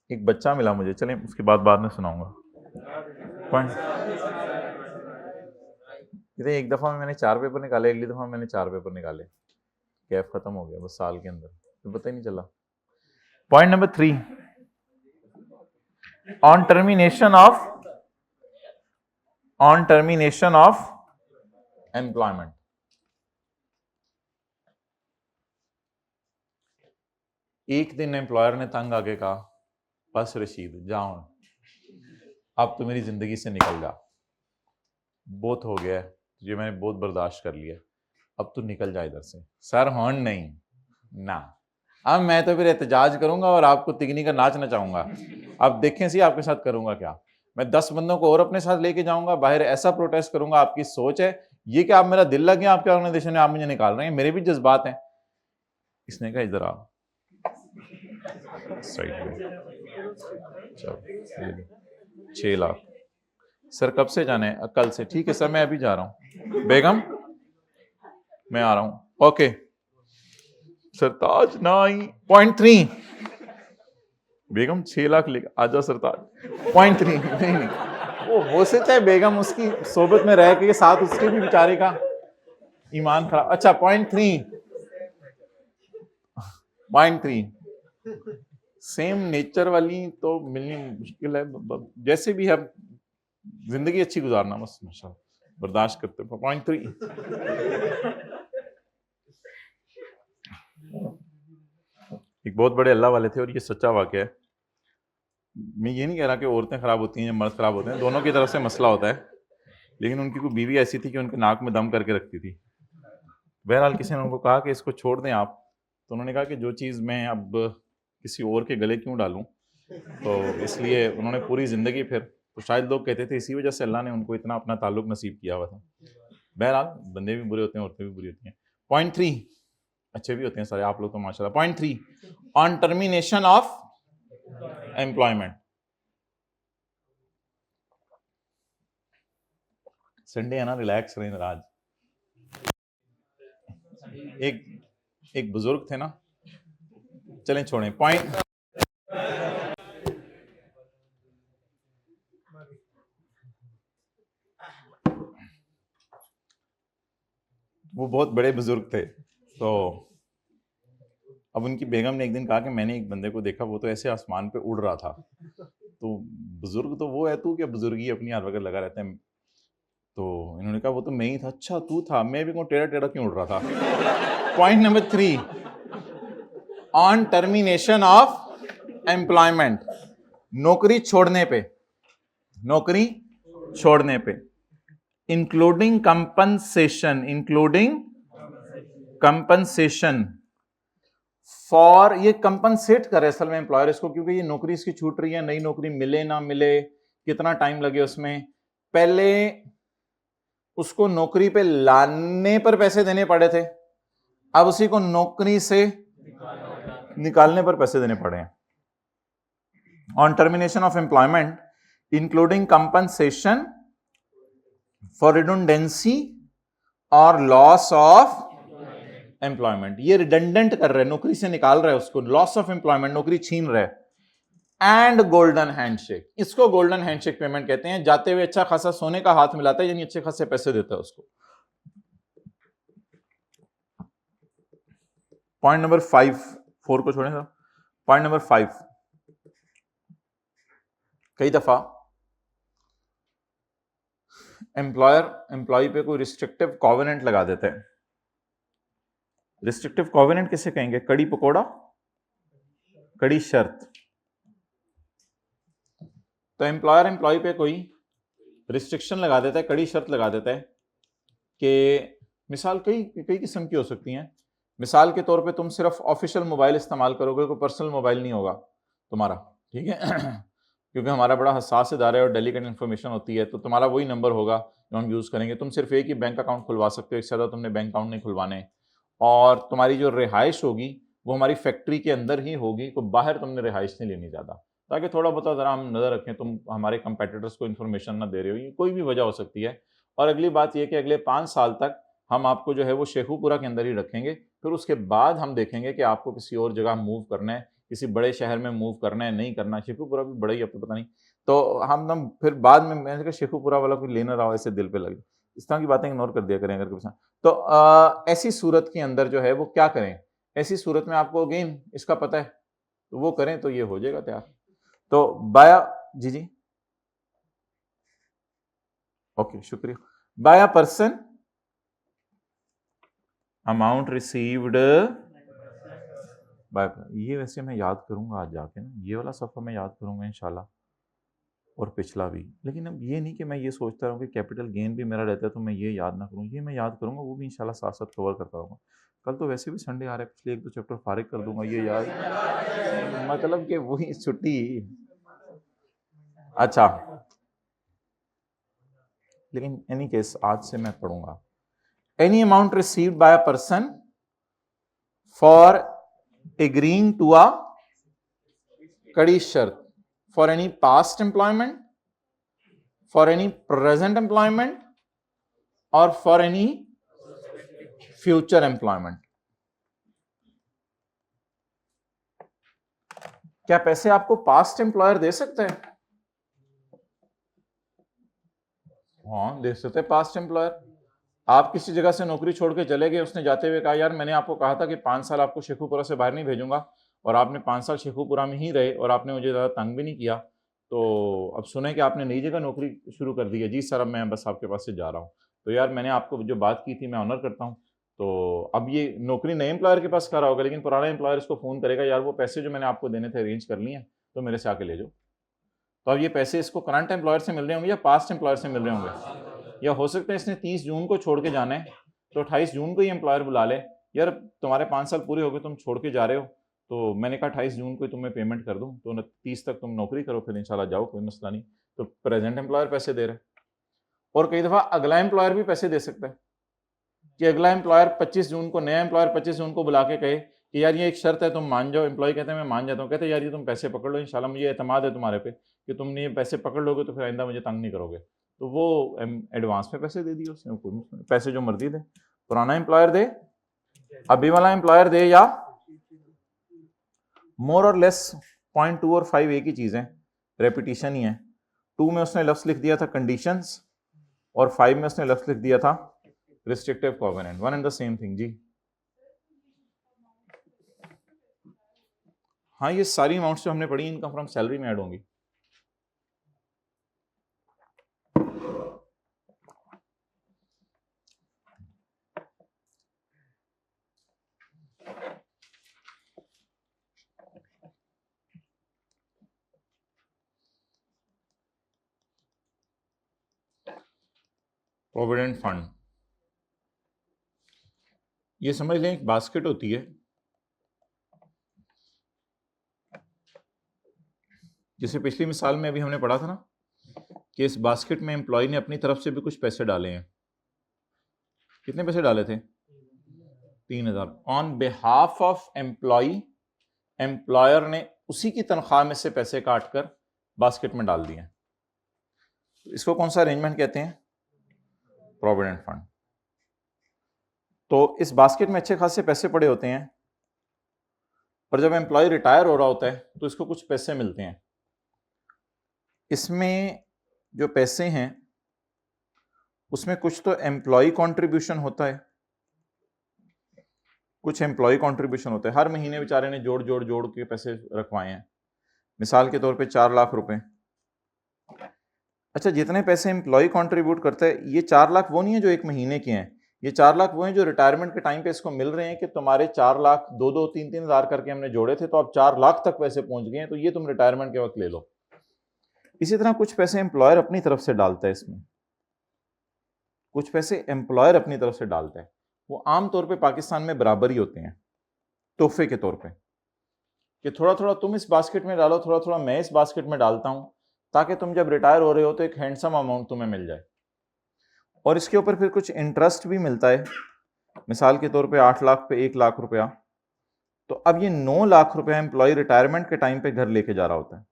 एक बच्चा मिला मुझे, चलें उसके बाद में सुनाऊंगा। पॉइंट एक दफा में मैंने 4 पेपर निकाले, अगली दफा मैंने 4 पेपर निकाले, गैप खत्म हो गया बस साल के अंदर, तो पता ही नहीं चला। Point number 3, on termination of employment. एक दिन एम्प्लॉयर ने तंग आके कहा बस रशीद जाओ, अब तो मेरी जिंदगी से निकल जा, बहुत हो गया है तुझे, मैंने बहुत बर्दाश्त कर लिया, अब तू निकल जा इधर से। सर हॉर्न नहीं ना, अब मैं तो फिर एहतजाज करूंगा और आपको तिगनी का नाच नचाऊंगा। अब देखें सी आपके साथ करूंगा क्या, मैं 10 बंदों को और अपने साथ लेके जाऊंगा, बाहर ऐसा प्रोटेस्ट करूंगा। आपकी सोच है ये कि आप मेरा दिल लग गया आपके ऑर्गेनाइजेशन में, आप मुझे निकाल रहे हैं, मेरे भी जज्बात हैं। इसने कहा इधर आप साइड में, 6 लाख। सर कब से जाना है? कल से। ठीक है सर मैं अभी जा रहा हूं। बेगम मैं आ रहा हूं। ओके सरताज ना आई। पॉइंट 3, बेगम 6 लाख लेकर आजा सरताज। पॉइंट 3 नहीं वो हो सकता है बेगम उसकी सोबत में रह के साथ उसके भी बेचारे का ईमान खराब। अच्छा पॉइंट 3 सेम नेचर वाली तो मिलनी मुश्किल है, जैसे भी है जिंदगी अच्छी गुजारना बस माशाल्लाह बर्दाश्त करते। पॉइंट 3, एक बहुत बड़े अल्लाह वाले थे और ये सच्चा वाकया है। मैं ये नहीं कह रहा कि औरतें खराब होती हैं या मर्द खराब होते हैं, दोनों की तरफ से मसला होता है, लेकिन उनकी कोई बीवी ऐसी थी कि उनके नाक में दम करके रखती थी। बहरहाल किसी ने उनको कहा कि इसको छोड़ दें आप, तो उन्होंने कहा कि जो चीज़ मैं अब किसी और के गले क्यों डालूं, तो इसलिए उन्होंने पूरी ज़िंदगी फिर, तो शायद लोग कहते थे इसी वजह से अल्लाह ने उनको इतना अपना ताल्लुक नसीब किया हुआ था। बहरहाल बंदे भी बुरे होते हैं, औरतें भी बुरी होती हैं। पॉइंट 3, अच्छे भी होते हैं सारे आप लोग तो माशाल्लाह। Point 3, on termination of employment. Sunday है ना, रिलैक्स रहें आज। एक बुजुर्ग थे ना, चलें छोड़ें। पॉइंट वो बहुत बड़े बुजुर्ग थे, तो अब उनकी बेगम ने एक दिन कहा कि मैंने एक बंदे को देखा, वो तो ऐसे आसमान पे उड़ रहा था। तो बुजुर्ग तो वो है, तू क्या बुजुर्गी अपनी हर वक्त लगा रहता है। तो इन्होंने कहा वो तो मैं ही था। अच्छा तू था, मैं भी को टेढ़ा टेढ़ा क्यों उड़ रहा था। Point number 3, on termination of employment, नौकरी छोड़ने पे, नौकरी छोड़ने पे, including compensation, including compensation for, ये कंपनसेट करे असल में एम्प्लॉयर इसको, क्योंकि ये नौकरी इसकी छूट रही है, नई नौकरी मिले ना मिले, कितना टाइम लगे उसमें, पहले उसको नौकरी पे लाने पर पैसे देने पड़े थे, अब उसी को नौकरी से निकालने पर पैसे देने पड़े हैं। On termination of employment including compensation for redundancy और लॉस ऑफ एम्प्लॉयमेंट, ये रिडंडेंट कर रहे हैं, नौकरी से निकाल रहे हैं उसको, लॉस ऑफ एम्प्लॉयमेंट, नौकरी छीन रहे, एंड गोल्डन हैंडशेक, इसको गोल्डन हैंडशेक पेमेंट कहते हैं। जाते हुए अच्छा खासा सोने का हाथ मिलाता है, यानी अच्छे खासे पैसे देता है उसको। पॉइंट नंबर 5, 4 को छोड़ें सर। पॉइंट नंबर 5, कई दफा एम्प्लॉयर एम्प्लॉय पे कोई रिस्ट्रिक्टिव कॉवेनेंट लगा देते हैं। रिस्ट्रिक्टिव कॉवेनेंट किसे कहेंगे? कड़ी पकोड़ा, कड़ी शर्त। तो एम्प्लॉयर एम्प्लॉय पे कोई रिस्ट्रिक्शन लगा देता है, कड़ी शर्त लगा देता है कि मिसाल कई कई किस्म की हो सकती हैं। मिसाल के तौर पे तुम सिर्फ ऑफिशियल मोबाइल इस्तेमाल करोगे, कोई पर्सनल मोबाइल नहीं होगा तुम्हारा, ठीक है क्योंकि हमारा बड़ा हसास इदारा है और डेलिकेट इन्फॉर्मेशन होती है, तो तुम्हारा वही नंबर होगा जो हम यूज़ करेंगे। तुम सिर्फ एक ही बैंक अकाउंट खुलवा सकते हो, इससे ज़्यादा तुमने बैंक अकाउंट नहीं खुलवाने। और तुम्हारी जो रिहाइश होगी वो हमारी फैक्ट्री के अंदर ही होगी, तो बाहर तुमने रिहाइश नहीं लेनी ज़्यादा, ताकि थोड़ा बहुत ज़रा हम नज़र रखें तुम हमारे कंपेटिटर्स को इन्फॉर्मेशन ना दे रहे हो। ये कोई भी वजह हो सकती है। और अगली बात यह कि अगले 5 साल तक हम आपको जो है वो शेखुपुरा के अंदर ही रखेंगे, फिर उसके बाद हम देखेंगे कि आपको किसी और जगह मूव करना है, किसी बड़े शहर में मूव करना है, नहीं करना। शेखुपुरा भी बड़ा ही, अब तो पता नहीं, तो हम फिर बाद में, मैंने कहा शेखुपुरा वाला कोई लेना रहा हो ऐसे दिल पे लगे, इस तरह की बातें इग्नोर कर दिया करें अगर कभी। तो ऐसी सूरत के अंदर जो है वो क्या करें, ऐसी सूरत में आपको अगेन इसका पता है, तो वो करें तो ये हो जाएगा तैयार। तो बाया, जी जी, ओके शुक्रिया। बाया पर्सन अमाउंट रिसीव्ड बाय, ये वैसे मैं याद करूंगा आज जाके ना, ये वाला सफ़ा मैं याद करूंगा इंशाल्लाह, और पिछला भी। लेकिन अब ये नहीं कि मैं ये सोचता रहूँ कि कैपिटल गेन भी मेरा रहता है तो मैं ये याद ना करूँ, ये मैं याद करूंगा, वो भी इंशाल्लाह साथ साथ कवर करता रहूँगा। कल तो वैसे भी संडे आ रहा है, पिछले 1-2 चैप्टर फारिग कर दूंगा, ये याद मतलब कि वही छुट्टी। अच्छा, लेकिन एनी केस आज से मैं पढ़ूंगा। Any amount received by a person for agreeing to a कड़ी शर्त, for any past employment, for any present employment और फॉर एनी फ्यूचर एम्प्लॉयमेंट। क्या पैसे आपको पास्ट एम्प्लॉयर दे सकते हैं? हाँ दे सकते हैं पास्ट एम्प्लॉयर। आप किसी जगह से नौकरी छोड़ के चले गए, उसने जाते हुए कहा यार मैंने आपको कहा था कि 5 साल आपको शेखुपुरा से बाहर नहीं भेजूंगा, और आपने 5 साल शेखुपुरा में ही रहे और आपने मुझे ज़्यादा तंग भी नहीं किया, तो अब सुने कि आपने नई जगह नौकरी शुरू कर दी है। जी सर, अब मैं बस आपके पास से जा रहा हूँ। तो यार मैंने आपको जो बात की थी मैं ऑनर करता हूँ। तो अब ये नौकरी नए एम्प्लॉयर के पास करा होगा, लेकिन पुराना एम्प्लॉयर इसको फ़ोन करेगा यार वो पैसे जो मैंने आपको देने थे अरेंज कर लिए हैं, तो मेरे से आके ले जाओ। तो अब ये पैसे इसको करंट एम्प्लॉयर से मिल रहे होंगे या पास्ट एम्प्लॉयर से मिल रहे होंगे, या हो सकता है इसने 30 जून को छोड़ के जाना है, तो 28 जून को ही एम्प्लॉयर बुला ले, यार तुम्हारे 5 साल पूरे हो गए, तुम छोड़ के जा रहे हो, तो मैंने कहा 28 जून को ही तुम्हें पेमेंट कर दूं, तो 30 तक तुम नौकरी करो, फिर इंशाल्लाह जाओ, कोई मसला नहीं। तो प्रेजेंट एम्प्लॉयर पैसे दे रहे हैं। और कई दफ़ा अगला एम्प्लॉयर भी पैसे दे सकता है कि अगला एम्प्लॉयर 25 जून को, नया एम्प्लॉयर 25 जून को बुला के कहे कि यार ये एक शर्त है, तुम मान जाओ। एम्प्लॉय कहते हैं मैं मान जाता हूँ, कहते हैं यार ये तुम पैसे पकड़ लो, इंशाल्लाह मुझे एतमाद है तुम्हारे पे कि तुमने ये पैसे पकड़ लोगे तो फिर आइंदा मुझे तंग नहीं करोगे। तो वो एडवांस में पैसे दे दिए उसने, कोई पैसे जो मर्जी दे, पुराना एम्प्लॉयर दे, अभी वाला एम्प्लॉयर दे, या मोर और लेस। पॉइंट 2 और 5 एक ही चीज़ है, रेपिटेशन ही है। 2 में उसने लफ्ज़ लिख दिया था कंडीशंस, और 5 में उसने लफ्ज़ लिख दिया था restrictive covenant, one and the same thing. जी हाँ, ये सारी अमाउंट्स जो हमने पढ़ी इनकम फ्रॉम सैलरी में ऐड होंगी। प्रोविडेंट फंड, ये समझ लें एक बास्केट होती है, जैसे पिछली मिसाल में अभी हमने पढ़ा था ना कि इस बास्केट में एम्प्लॉय ने अपनी तरफ से भी कुछ पैसे डाले हैं। कितने पैसे डाले थे? 3,000 on behalf of employee. Employer ने उसी की तनख्वाह में से पैसे काटकर बास्केट में डाल दिए। इसको कौन सा अरेंजमेंट कहते हैं? Provident fund. तो इस बास्केट में अच्छे खासे पैसे पड़े होते हैं, पर जब एम्प्लॉय रिटायर हो रहा होता है तो इसको कुछ पैसे मिलते हैं। इसमें जो पैसे हैं उसमें कुछ तो एम्प्लॉय कंट्रीब्यूशन होता है, कुछ एम्प्लॉय कंट्रीब्यूशन होता है। हर महीने बेचारे ने जोड़ जोड़ जोड़ के पैसे रखवाए हैं, मिसाल के तौर पे 4 लाख रुपए। अच्छा, जितने पैसे एम्प्लॉय कंट्रीब्यूट करता है, ये 4 लाख वो नहीं है जो एक महीने के हैं, ये 4 लाख वो हैं जो रिटायरमेंट के टाइम पे इसको मिल रहे हैं कि तुम्हारे 4 लाख 2-2, 3-3 हज़ार करके हमने जोड़े थे, तो अब 4 लाख तक पैसे पहुंच गए हैं, तो ये तुम रिटायरमेंट के वक्त ले लो। इसी तरह कुछ पैसे एम्प्लॉयर अपनी तरफ से डालता है इसमें, कुछ पैसे एम्प्लॉयर अपनी तरफ से डालता है। वो आमतौर पे पाकिस्तान में बराबर ही होते हैं, तोहफे के तौर पे, कि थोड़ा थोड़ा तुम इस बास्केट में डालो, थोड़ा थोड़ा मैं इस बास्केट में डालता हूं, ताकि तुम जब रिटायर हो रहे हो तो एक हैंडसम अमाउंट तुम्हें मिल जाए। और इसके ऊपर फिर कुछ इंटरेस्ट भी मिलता है, मिसाल के तौर पे 8 लाख पे 1 लाख रुपया। तो अब ये 9 लाख रुपया एम्प्लॉय रिटायरमेंट के टाइम पे घर लेके जा रहा होता है।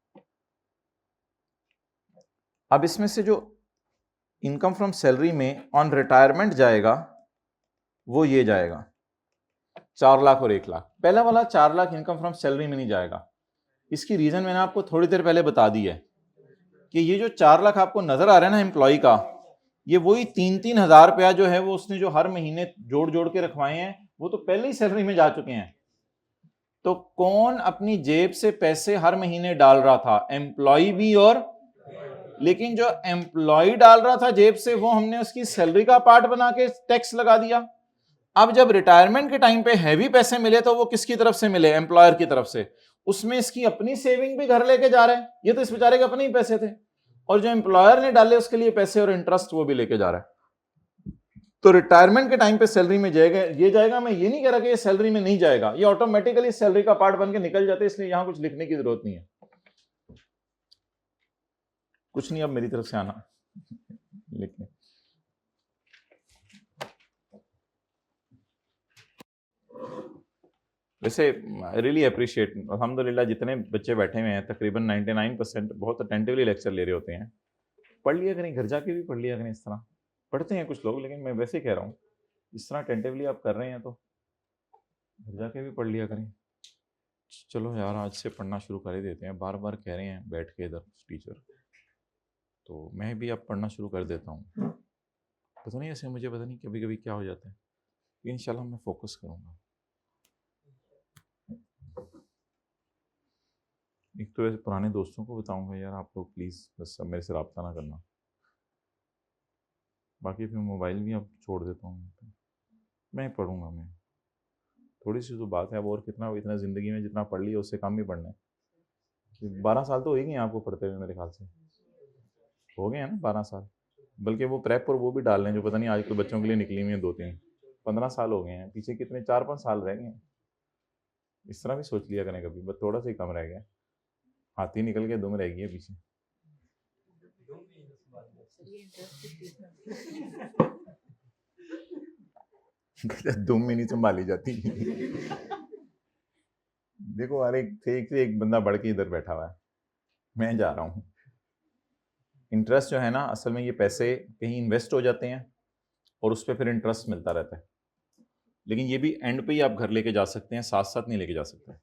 अब इसमें से जो इनकम फ्रॉम सैलरी में ऑन रिटायरमेंट जाएगा वो ये जाएगा 4 लाख और 1 लाख। पहला वाला 4 लाख इनकम फ्रॉम सैलरी में नहीं जाएगा। इसकी रीजन मैंने आपको थोड़ी देर पहले बता दी है कि ये जो 4 लाख आपको नजर आ रहा है ना एम्प्लॉय का, ये वही 3-3 हज़ार रुपया जो है वो उसने जो हर महीने जोड़ जोड़ के रखवाए हैं, वो तो पहले ही सैलरी में जा चुके हैं। तो कौन अपनी जेब से पैसे हर महीने डाल रहा था? एम्प्लॉय भी, और लेकिन जो एम्प्लॉय डाल रहा था जेब से, वो हमने उसकी सैलरी का पार्ट बना के टैक्स लगा दिया। अब जब रिटायरमेंट के टाइम पे हैवी पैसे मिले तो वो किसकी तरफ से मिले? एम्प्लॉयर की तरफ से। उसमें इसकी अपनी सेविंग भी घर लेके जा रहे हैं, ये तो इस बेचारे के अपने ही पैसे थे, और जो एम्प्लॉयर ने डाले उसके लिए पैसे और इंटरेस्ट वो भी लेके जा रहा है। तो रिटायरमेंट के टाइम पे सैलरी में जाएगा, ये जाएगा। मैं ये नहीं कह रहा कि ये सैलरी में नहीं जाएगा, ये ऑटोमेटिकली सैलरी का पार्ट बन के निकल जाते हैं, इसलिए यहां कुछ लिखने की जरूरत नहीं है। कुछ नहीं, अब मेरी तरफ से आना लिखने। वैसे रियली अप्रिशिएट, अल्हम्दुलिल्लाह जितने बच्चे बैठे हुए हैं तकरीबन 99% बहुत अटेंटिवली लेक्चर ले रहे होते हैं। पढ़ लिया करें, घर जाके भी पढ़ लिया करें। इस तरह पढ़ते हैं कुछ लोग, लेकिन मैं वैसे ही कह रहा हूँ, इस तरह अटेंटिवली आप कर रहे हैं तो घर जाके भी पढ़ लिया करें। चलो यार, आज से पढ़ना शुरू कर ही देते हैं। बार बार कह रहे हैं बैठ के इधर टीचर, तो मैं भी अब पढ़ना शुरू कर देता हूँ। पता नहीं ऐसे मुझे पता नहीं कभी कभी क्या हो जाता है, लेकिन इंशाल्लाह मैं फोकस करूँगा। एक तो ऐसे पुराने दोस्तों को बताऊंगा यार, आप लोग प्लीज़ बस अब मेरे से रब्ता ना करना। बाकी फिर मोबाइल भी अब छोड़ देता हूँ, मैं पढ़ूंगा। मैं थोड़ी सी तो बात है, अब और कितना इतना ज़िंदगी में जितना पढ़ लिया उससे कम ही पढ़ना है। 12 साल तो हो ही गए आपको पढ़ते हुए, मेरे ख्याल से हो गए हैं ना 12 साल। बल्कि वो प्रेप और वो भी डाल रहे हैं जो पता नहीं आज के बच्चों के लिए निकली हुई है, 2-3 15 साल हो गए हैं। पीछे कितने 4-5 साल रह गए हैं। इस तरह भी सोच लिया करें कभी, बस थोड़ा सा ही कम रह गया। हाथी निकल के दुम रह गई है पीछे। दुम में नहीं संभाली जाती। देखो, हर एक से एक बंदा बढ़ के इधर बैठा हुआ है, मैं जा रहा हूँ। इंटरेस्ट जो है ना, असल में ये पैसे कहीं इन्वेस्ट हो जाते हैं और उस पर फिर इंटरेस्ट मिलता रहता है, लेकिन ये भी एंड पे ही आप घर लेके जा सकते हैं, साथ साथ नहीं लेके जा सकते।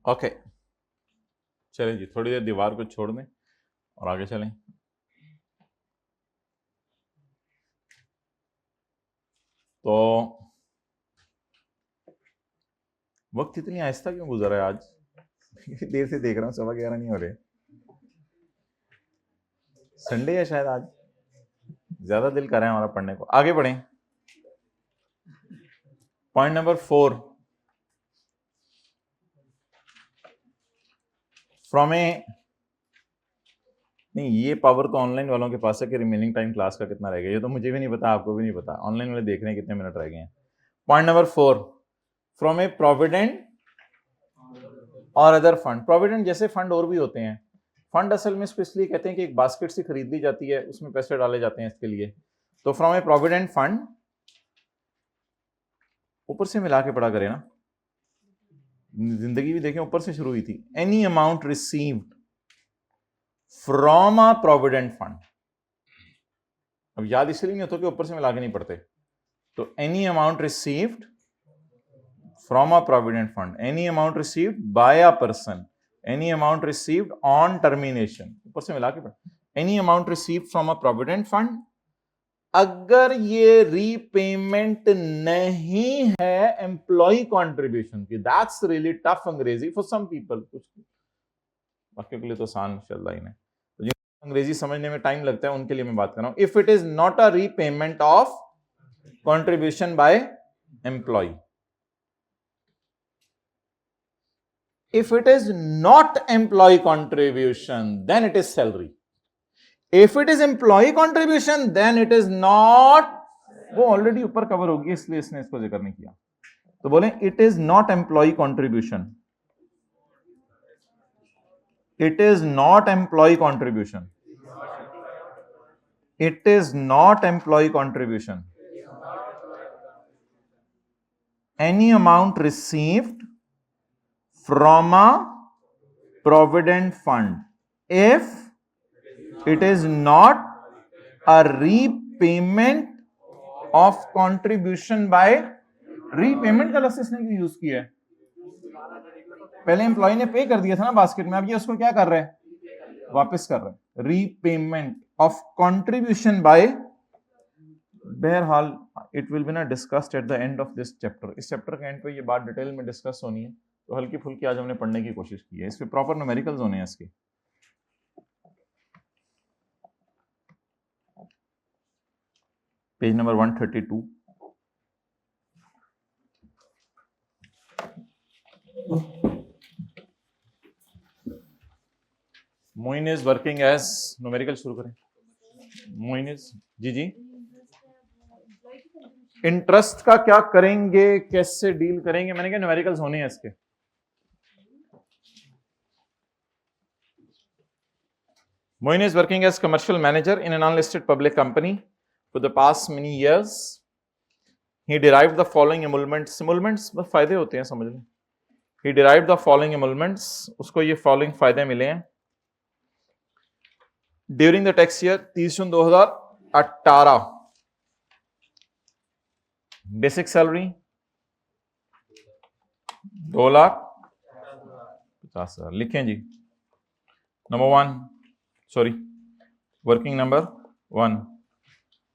ओके, चलें जी, थोड़ी देर दीवार को छोड़ दें और आगे चलें। तो वक्त इतनी आहिस्ता क्यों गुजरा है आज? देर से देख रहा हूँ, 11:15 नहीं हो रहे। संडे है शायद आज, ज्यादा दिल कर रहा है हमारा पढ़ने को। आगे बढ़ें। पॉइंट नंबर 4, फ्रॉम ए, नहीं ये पावर तो ऑनलाइन वालों के पास है कि रिमेनिंग टाइम क्लास का कितना रह गया, ये तो मुझे भी नहीं पता, आपको भी नहीं पता, ऑनलाइन वाले देख रहे हैं कितने मिनट रह गए हैं। Point number 4, from A provident और अदर फंड। प्रोविडेंट जैसे फंड और भी होते हैं, फंड असल में इसको इसलिए कहते हैं कि एक बास्केट से खरीद ली जाती है, उसमें पैसे डाले जाते हैं इसके लिए। तो फ्रॉम ए प्रोविडेंट फंड, ऊपर से मिला के पढ़ा करें ना, जिंदगी भी देखें ऊपर से शुरू हुई थी। Any amount received from a provident fund, अब याद इसलिए नहीं होता कि ऊपर से मिला के नहीं पढ़ते, तो any amount received from a provident fund, any amount received by a person, any amount received on termination, ऊपर से मिला के पढ़, any amount received from a provident fund, अगर ये रीपेमेंट नहीं है एम्प्लॉय कंट्रीब्यूशन की, दैट्स रियली टफ अंग्रेजी फॉर सम पीपल, कुछ बाकी के लिए तो आसान चल रहा है, तो जिनको अंग्रेजी समझने में टाइम लगता है उनके लिए मैं बात कर रहा हूं। If it is not a repayment of contribution by employee, if it is not employee contribution then it is salary, if it is employee contribution then it is not, वो ऑलरेडी ऊपर कवर होगी इसलिए इसने इसको जिक्र नहीं किया, तो बोले it is not employee contribution, it is not employee contribution, it is not employee contribution, any amount received from a provident fund if it is not a repayment of contribution by, repayment का लफ्ज़ इसने क्यों use किया है, पहले employ ने पे कर दिया था ना बास्केट में, अब ये उसको क्या कर रहे हैं, वापस कर रहे हैं, रीपेमेंट ऑफ कंट्रीब्यूशन बाय, बहरहाल इट विल बी ना discussed at the end of this chapter, इस चैप्टर के एंड पे ये बात डिटेल में डिस्कस होनी है, तो हल्की फुल्की आज हमने पढ़ने की कोशिश की है, इस पे प्रॉपर न्यूमेरिकल्स होने हैं इसके। Page number 132, Moin is working as, numerical शुरू करें, मोइन इज, जी इंटरेस्ट का क्या करेंगे, कैसे डील करेंगे, मैंने कहा न्यूमेरिकल्स होने हैं इसके। Moin is working as commercial manager in an unlisted public company for the past many years. He derived the following emoluments. Emoluments बस फायदे होते हैं समझ लें। He derived the following emoluments. उसको ये following फायदे मिले हैं during the tax year 30 June 2018। Basic salary 2,50,000 लिखें जी। Number 1, sorry working number 1,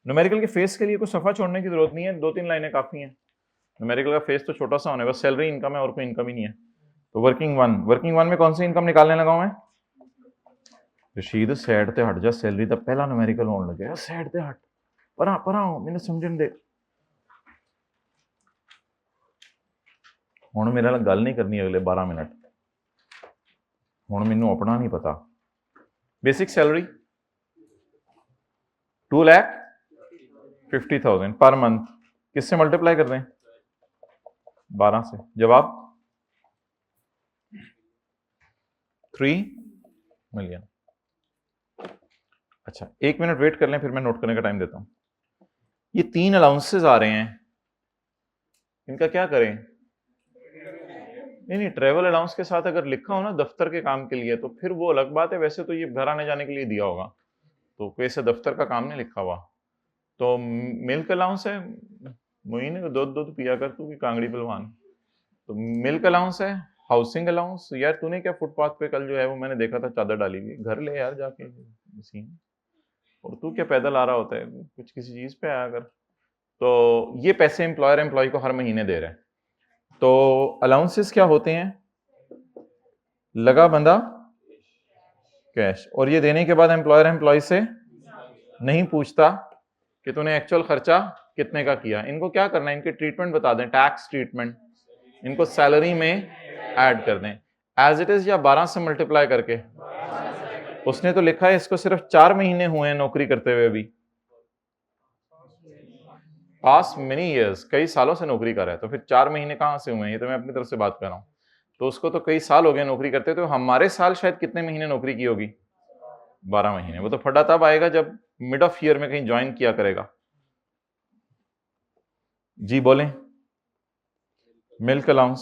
numerical के फेस के लिए कोई सफा छोड़ने की जरूरत नहीं है, 2-3 लाइनें काफी हैं, न्यूमेरिकल का फेस तो छोटा सा होने, बस सैलरी इनकम है और कोई इनकम ही नहीं है। तो वर्किंग 1 में कौन सी इनकम निकालने लगा हूं मैं, रशीद साइड ते हट जा, सैलरी तो पहला न्यूमेरिकल होने लगे, साइड ते हट परा मैंने समझन दे, हुण मेरे नाल गल नहीं करनी अगले 12 मिनट, हुण मैनू अपना नहीं पता। बेसिक सैलरी 2,50,000 पर मंथ, किससे मल्टीप्लाई कर दें, 12 से, जवाब 3 मिलियन। अच्छा 1 मिनट वेट कर लें, फिर मैं नोट करने का टाइम देता हूं। ये 3 अलाउंसेस आ रहे हैं, इनका क्या करें, नहीं ट्रेवल अलाउंस के साथ अगर लिखा हो ना दफ्तर के काम के लिए तो फिर वो अलग बात है, वैसे तो ये घर आने जाने के लिए दिया होगा, तो कोई ऐसे दफ्तर का काम नहीं लिखा हुआ। तो मिल्क अलाउंस है, मोइन दूध पिया कर तू की कांगड़ी पलवान, तो मिल्क अलाउंस है, हाउसिंग अलाउंस, यार तूने क्या फुटपाथ पे कल जो है वो मैंने देखा था चादर डाली हुई, घर ले यार जाके मशीन, और तू क्या पैदल आ रहा होता है, कुछ किसी चीज पे आया कर। तो ये पैसे एम्प्लॉयर एम्प्लॉय को हर महीने दे रहे हैं। तो अलाउंसेस क्या होते हैं, लगा बंदा कैश, और ये देने के बाद एम्प्लॉयर एम्प्लॉय से नहीं पूछता कि तूने एक्चुअल खर्चा कितने का किया। इनको क्या करना है, इनके ट्रीटमेंट बता दें, टैक्स ट्रीटमेंट, इनको सैलरी में ऐड कर दें एज इट इज या 12 से मल्टीप्लाई करके। उसने तो लिखा है इसको सिर्फ 4 महीने हुए हैं नौकरी करते हुए, भी पास मेनी ईयर्स, कई सालों से नौकरी कर रहा है, तो फिर 4 महीने कहां से हुए हैं, ये तो मैं अपनी तरफ से बात कर रहा हूं। तो उसको तो कई साल हो गए नौकरी करते, तो हमारे साल शायद कितने महीने नौकरी की होगी, 12 महीने। वो तो फटा तब आएगा जब मिड ऑफ ईयर में कहीं ज्वाइन किया करेगा। जी बोलें। मिल्क अलाउंस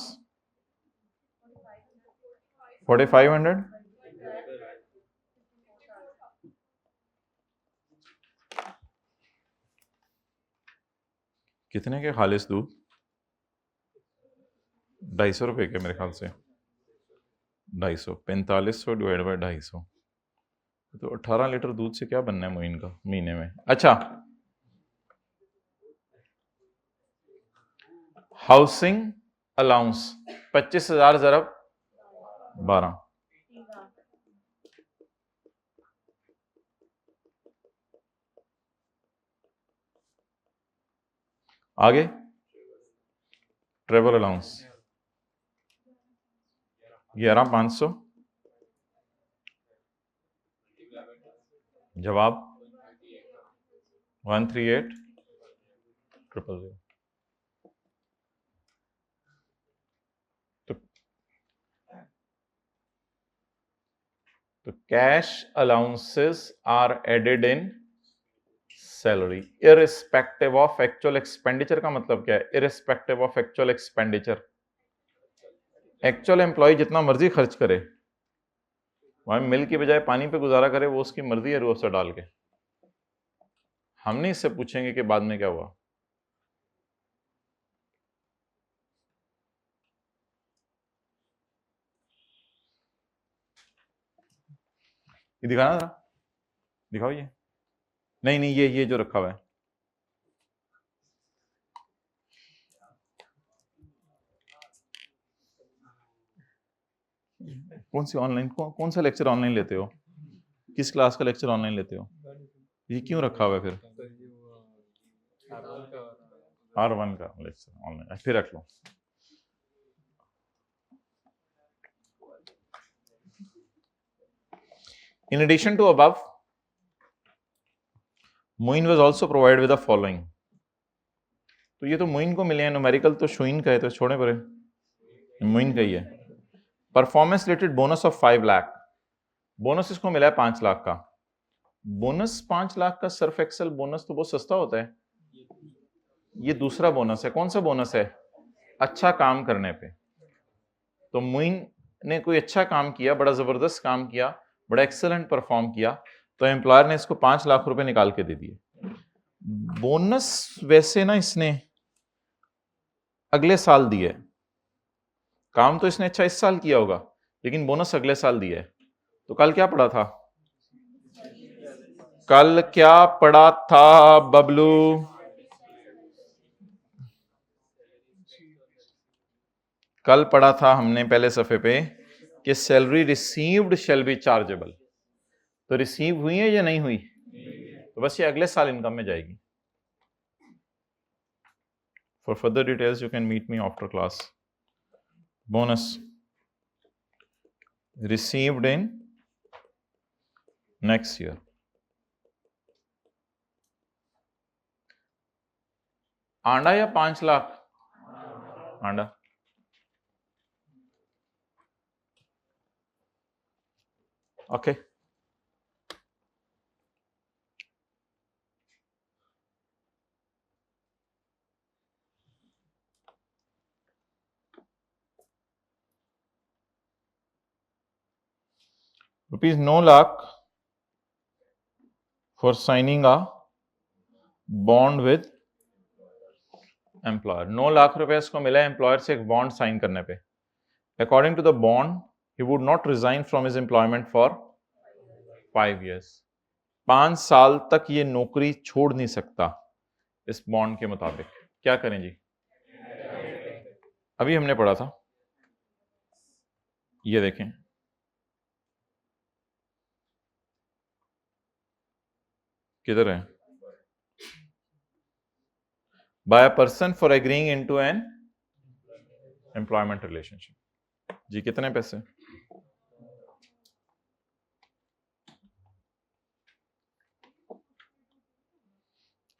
4500, कितने के खालिस दूध, 250 रुपए के मेरे ख्याल से, 250, 4500 डिवाइड बाई 250, तो 18 लीटर दूध से क्या बनना है मोइन का महीने में। अच्छा, हाउसिंग अलाउंस 25,000 ज़रब 12, आगे ट्रेवल अलाउंस 11,500, जवाब 138,000। तो cash allowances are added in salary irrespective of actual expenditure. का मतलब क्या है, irrespective of actual expenditure. Actual employee जितना मर्जी खर्च करे, वहां मिल की बजाय पानी पे गुजारा करे, वो उसकी मर्जी है रोस्टर डाल के। हम नहीं इससे पूछेंगे कि बाद में क्या हुआ। ये दिखाना जरा, दिखाओ ये। नहीं नहीं, ये जो रखा हुआ है, कौन सी ऑनलाइन, कौन सा लेक्चर ऑनलाइन लेते हो, किस क्लास का लेक्चर ऑनलाइन लेते हो, ये क्यों रखा हुआ है फिर? R1 का लेक्चर ऑनलाइन, फिर रख लो। In addition to above, Moin was also provided with the following। तो ये तो मोइन को मिले हैं, न्यूमेरिकल तो शोइन का है, तो छोड़े परे, मोइन का ही है। Performance related bonus of 5 lakh, bonus इसको मिला है 5 लाख का। बोनस 5 लाख का सर्फ एक्सेल बोनस तो बहुत सस्ता होता है। ये दूसरा बोनस है, कौन सा बोनस है, अच्छा काम करने पे। तो मोइन ने कोई अच्छा काम किया, बड़ा जबरदस्त काम किया, बड़ा एक्सेलेंट परफॉर्म किया, तो एम्प्लॉयर ने इसको 5 लाख रुपए निकाल के दे दिए। बोनस वैसे ना इसने अगले साल दिए, काम तो इसने अच्छा इस साल किया होगा, लेकिन बोनस अगले साल दिया है। तो कल क्या पढ़ा था, कल क्या पढ़ा था बबलू, कल पढ़ा था हमने पहले सफे पे कि salary received shall be chargeable. तो रिसीव हुई है या नहीं हुई, तो बस ये अगले साल इनकम में जाएगी। For further details you can meet me after class. Bonus received in next year, आंडा या 5 लाख, आंडा। Okay ₹9 lakh for signing a bond with employer. 9 lakh रुपए इसको मिला एम्प्लॉयर से एक बॉन्ड साइन करने पे। According to the bond he would not resign from his employment for 5 years। 5 साल तक ये नौकरी छोड़ नहीं सकता इस बॉन्ड के मुताबिक। क्या करें जी, अभी हमने पढ़ा था, ये देखें, किधर है, by a person for agreeing into an employment relationship. जी कितने पैसे?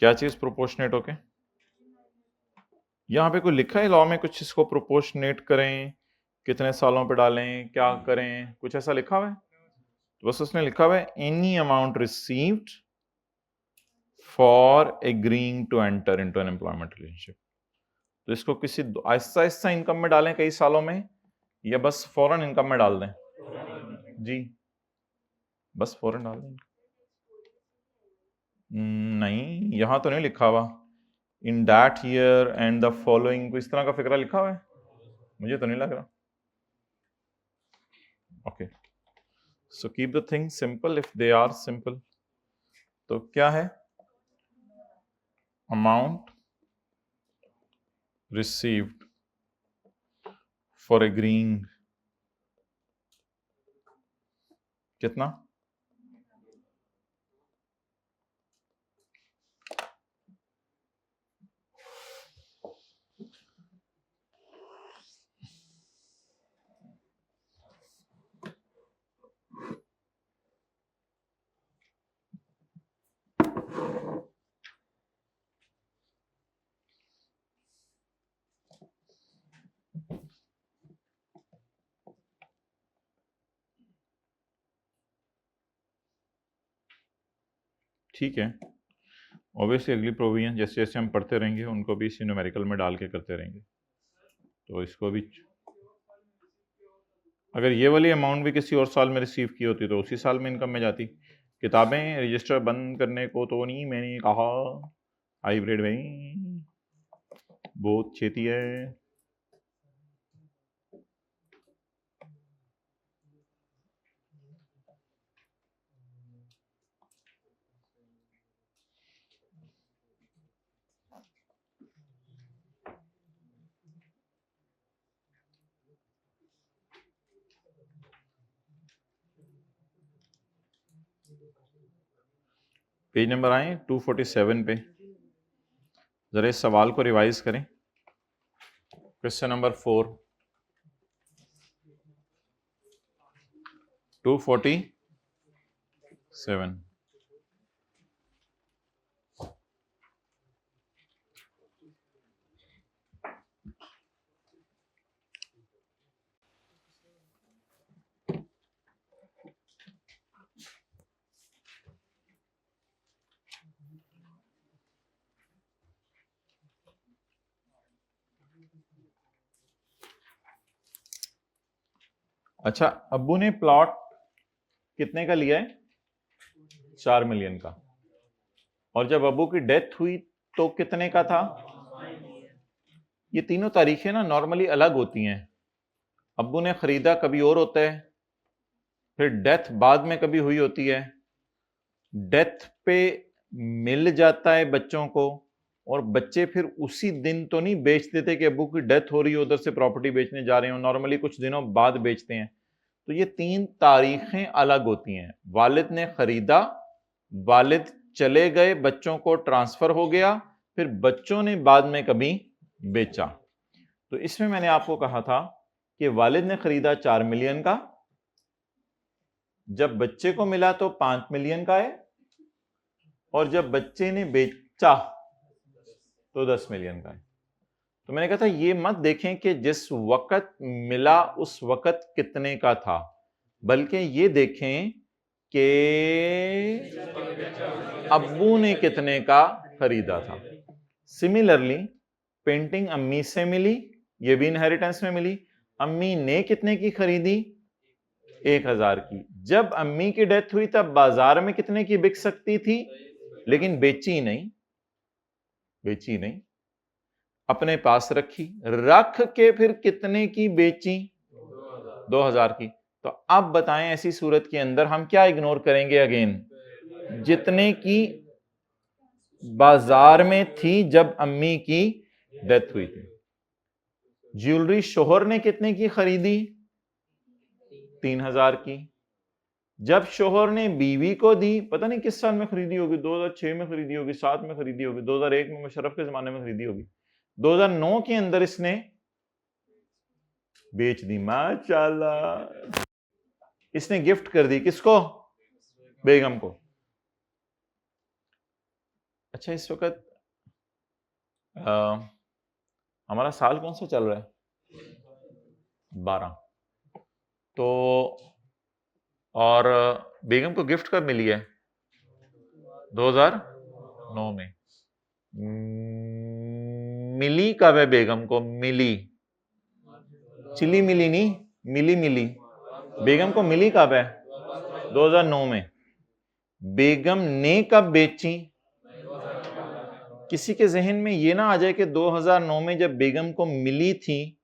क्या चीज प्रोपोर्शनेट होके? यहां पे कोई लिखा है लॉ में कुछ इसको प्रोपोर्शनेट करें, कितने सालों पे डालें, क्या करें, कुछ ऐसा लिखा हुआ है? तो बस उसने लिखा हुआ है any amount received for agreeing to enter into an employment relationship. तो इसको किसी आहिस्ता आहिस्ता इनकम में डालें कई सालों में, या बस फौरन इनकम में डाल दें? जी बस फौरन डाल दें। नहीं, यहां तो नहीं लिखा हुआ in that year and the following, इस तरह का फिक्रा लिखा हुआ है? मुझे तो नहीं लग रहा। Okay, so keep the thing simple if they are simple. तो क्या है? अमाउंट रिसीव्ड फॉर एग्रीइंग, कितना? ठीक है, ऑब्वियसली अगली प्रोविजन जैसे जैसे हम पढ़ते रहेंगे उनको भी इसी न्यूमेरिकल में डाल के करते रहेंगे। तो इसको भी, अगर ये वाली अमाउंट भी किसी और साल में रिसीव की होती तो उसी साल में इनकम में जाती। किताबें रजिस्टर बंद करने को तो नहीं मैंने कहा, हाइब्रिड में बहुत छेती है। पेज नंबर आए 247 पे, जरा इस सवाल को रिवाइज करें। Question number 4, 247। अच्छा, अब्बू ने प्लॉट कितने का लिया है? 4 मिलियन का। और जब अब्बू की डेथ हुई तो कितने का था? ये तीनों तारीखें ना नॉर्मली अलग होती हैं। अब्बू ने खरीदा कभी और होता है, फिर डेथ बाद में कभी हुई होती है। डेथ पे मिल जाता है बच्चों को, और बच्चे फिर उसी दिन तो नहीं बेच देते कि अब्बू की डेथ हो रही है उधर से प्रॉपर्टी बेचने जा रहे हो, नॉर्मली कुछ दिनों बाद बेचते हैं। तो ये 3 तारीखें अलग होती हैं। वालिद ने खरीदा, वालिद चले गए, बच्चों को ट्रांसफर हो गया, फिर बच्चों ने बाद में कभी बेचा। तो इसमें मैंने आपको कहा था कि वालिद ने खरीदा 4 मिलियन का, जब बच्चे को मिला तो 5 मिलियन का है, और जब बच्चे ने बेचा तो 10 मिलियन का है। तो मैंने कहा था ये मत देखें कि जिस वक्त मिला उस वक्त कितने का था, बल्कि ये देखें कि अब्बू ने कितने का खरीदा था। सिमिलरली पेंटिंग अम्मी से मिली, ये भी इनहेरिटेंस में मिली। अम्मी ने कितने की खरीदी? 1000 की। जब अम्मी की डेथ हुई तब बाजार में कितने की बिक सकती थी, लेकिन बेची नहीं, बेची नहीं, अपने पास रखी। रख के फिर कितने की बेची? 2000 की। तो अब बताएं ऐसी सूरत के अंदर हम क्या इग्नोर करेंगे? अगेन, जितने की बाजार में थी जब अम्मी की डेथ हुई थी। ज्वेलरी शोहर ने कितने की खरीदी? 3000 की। जब शोहर ने बीवी को दी, पता नहीं किस साल में खरीदी होगी, 2006 में खरीदी होगी, 7 में खरीदी होगी, 2001 में मुशर्रफ के जमाने में खरीदी होगी, 2009 के अंदर इसने बेच दी। माशाल्लाह, इसने गिफ्ट कर दी किसको? बेगम को। अच्छा, इस वक्त हमारा साल कौन सा चल रहा है? 12। तो और बेगम को गिफ्ट कब मिली है? 2009 में। मिली कब है बेगम को? मिली, चिली मिली नहीं, मिली मिली। बेगम को मिली कब है? 2009 में। बेगम ने कब बेची? किसी के जहन में ये ना आ जाए कि 2009 में जब बेगम को मिली थी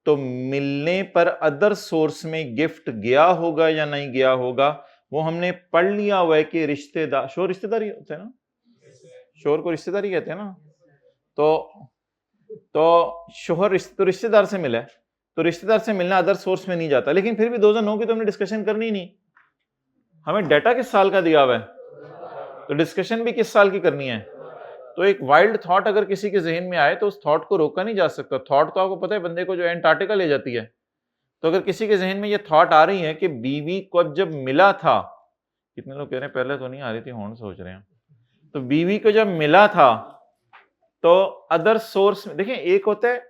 तो मिलने पर अदर सोर्स में गिफ्ट गया होगा या नहीं गया होगा, वो हमने पढ़ लिया हुआ है कि रिश्तेदार, शोर रिश्तेदारी होते हैं ना, शोर को रिश्तेदारी कहते हैं ना। तो शोहर रिश्तेदार से मिला है, तो रिश्तेदार से मिलना अदर सोर्स में नहीं जाता। लेकिन फिर भी 2009 की तो हमने डिस्कशन करनी नहीं, हमें डाटा किस साल का दिया हुआ है, तो डिस्कशन भी किस साल की करनी है। तो एक वाइल्ड थॉट अगर किसी के जहन में आए तो उस थॉट को रोका नहीं जा सकता। थॉट तो आपको पता है बंदे को जो एंटार्क्टिका ले जाती है। तो अगर किसी के जहन में ये थॉट आ रही है कि बीवी को जब मिला था, कितने लोग कह रहे हैं पहले तो नहीं आ रही थी, होन सोच रहे हैं, तो बीवी को जब मिला था तो अदर सोर्स में देखें, एक होता है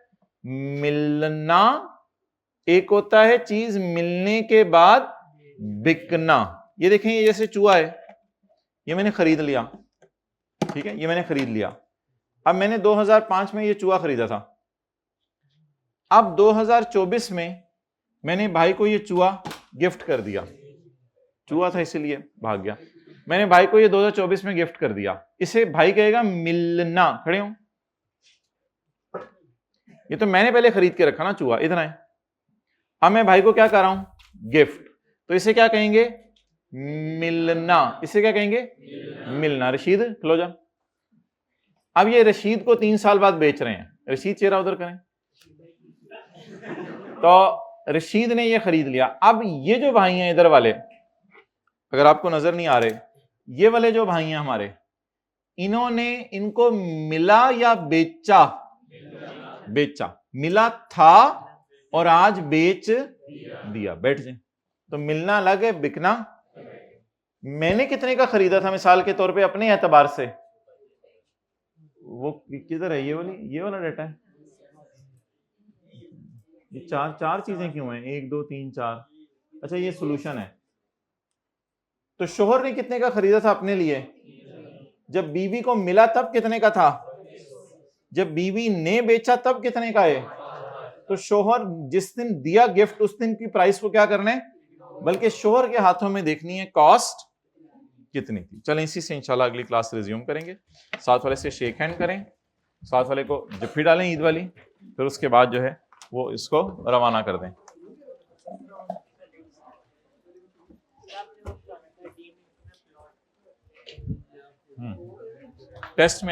मिलना, एक होता है चीज मिलने के बाद बिकना। ये देखें, ये जैसे चूहा है, ये मैंने खरीद लिया, ठीक है, ये मैंने खरीद लिया। अब मैंने 2005 में ये चूहा खरीदा था, अब 2024 में मैंने भाई को ये चूहा गिफ्ट कर दिया। चूहा था इसीलिए भाग गया। मैंने भाई को ये 2024 में गिफ्ट कर दिया, इसे भाई कहेगा मिलना। खड़े हो, ये तो मैंने पहले खरीद के रखा ना चूहा, इतना है। अब मैं भाई को क्या कर रहा हूं? गिफ्ट। तो इसे क्या कहेंगे? मिलना। इसे क्या कहेंगे? मिलना। रशीद खलो जा। अब ये रशीद को 3 साल बाद बेच रहे हैं। रशीद चेहरा उधर करें। तो रशीद ने ये खरीद लिया। अब ये जो भाई हैं इधर वाले, अगर आपको नजर नहीं आ रहे, ये वाले जो भाई हैं हमारे, इन्होंने इनको मिला या बेचा? बेचा। मिला था और आज बेच दिया। बैठ जाए। तो मिलना अलग है, बिकना। मैंने कितने का खरीदा था मिसाल के तौर पे अपने एतबार से, वो किधर है? ये वाला डाटा है। ये चार चीजें क्यों हैं? 1 2 3 4। अच्छा, ये सॉल्यूशन है। तो शोहर ने कितने का खरीदा था अपने लिए? जब बीवी को मिला तब कितने का था? जब बीवी ने बेचा तब कितने का है? तो शोहर जिस दिन दिया गिफ्ट उस दिन की प्राइस को क्या करना है, बल्कि शोहर के हाथों में देखनी है कॉस्ट कितनी थी। चलें, इसी से इंशाल्लाह अगली क्लास रिज्यूम करेंगे। साथ वाले से शेक हैंड करें, साथ वाले को जफ्फी डालें ईद वाली, फिर उसके बाद जो है वो इसको रवाना कर दें। टेस्ट में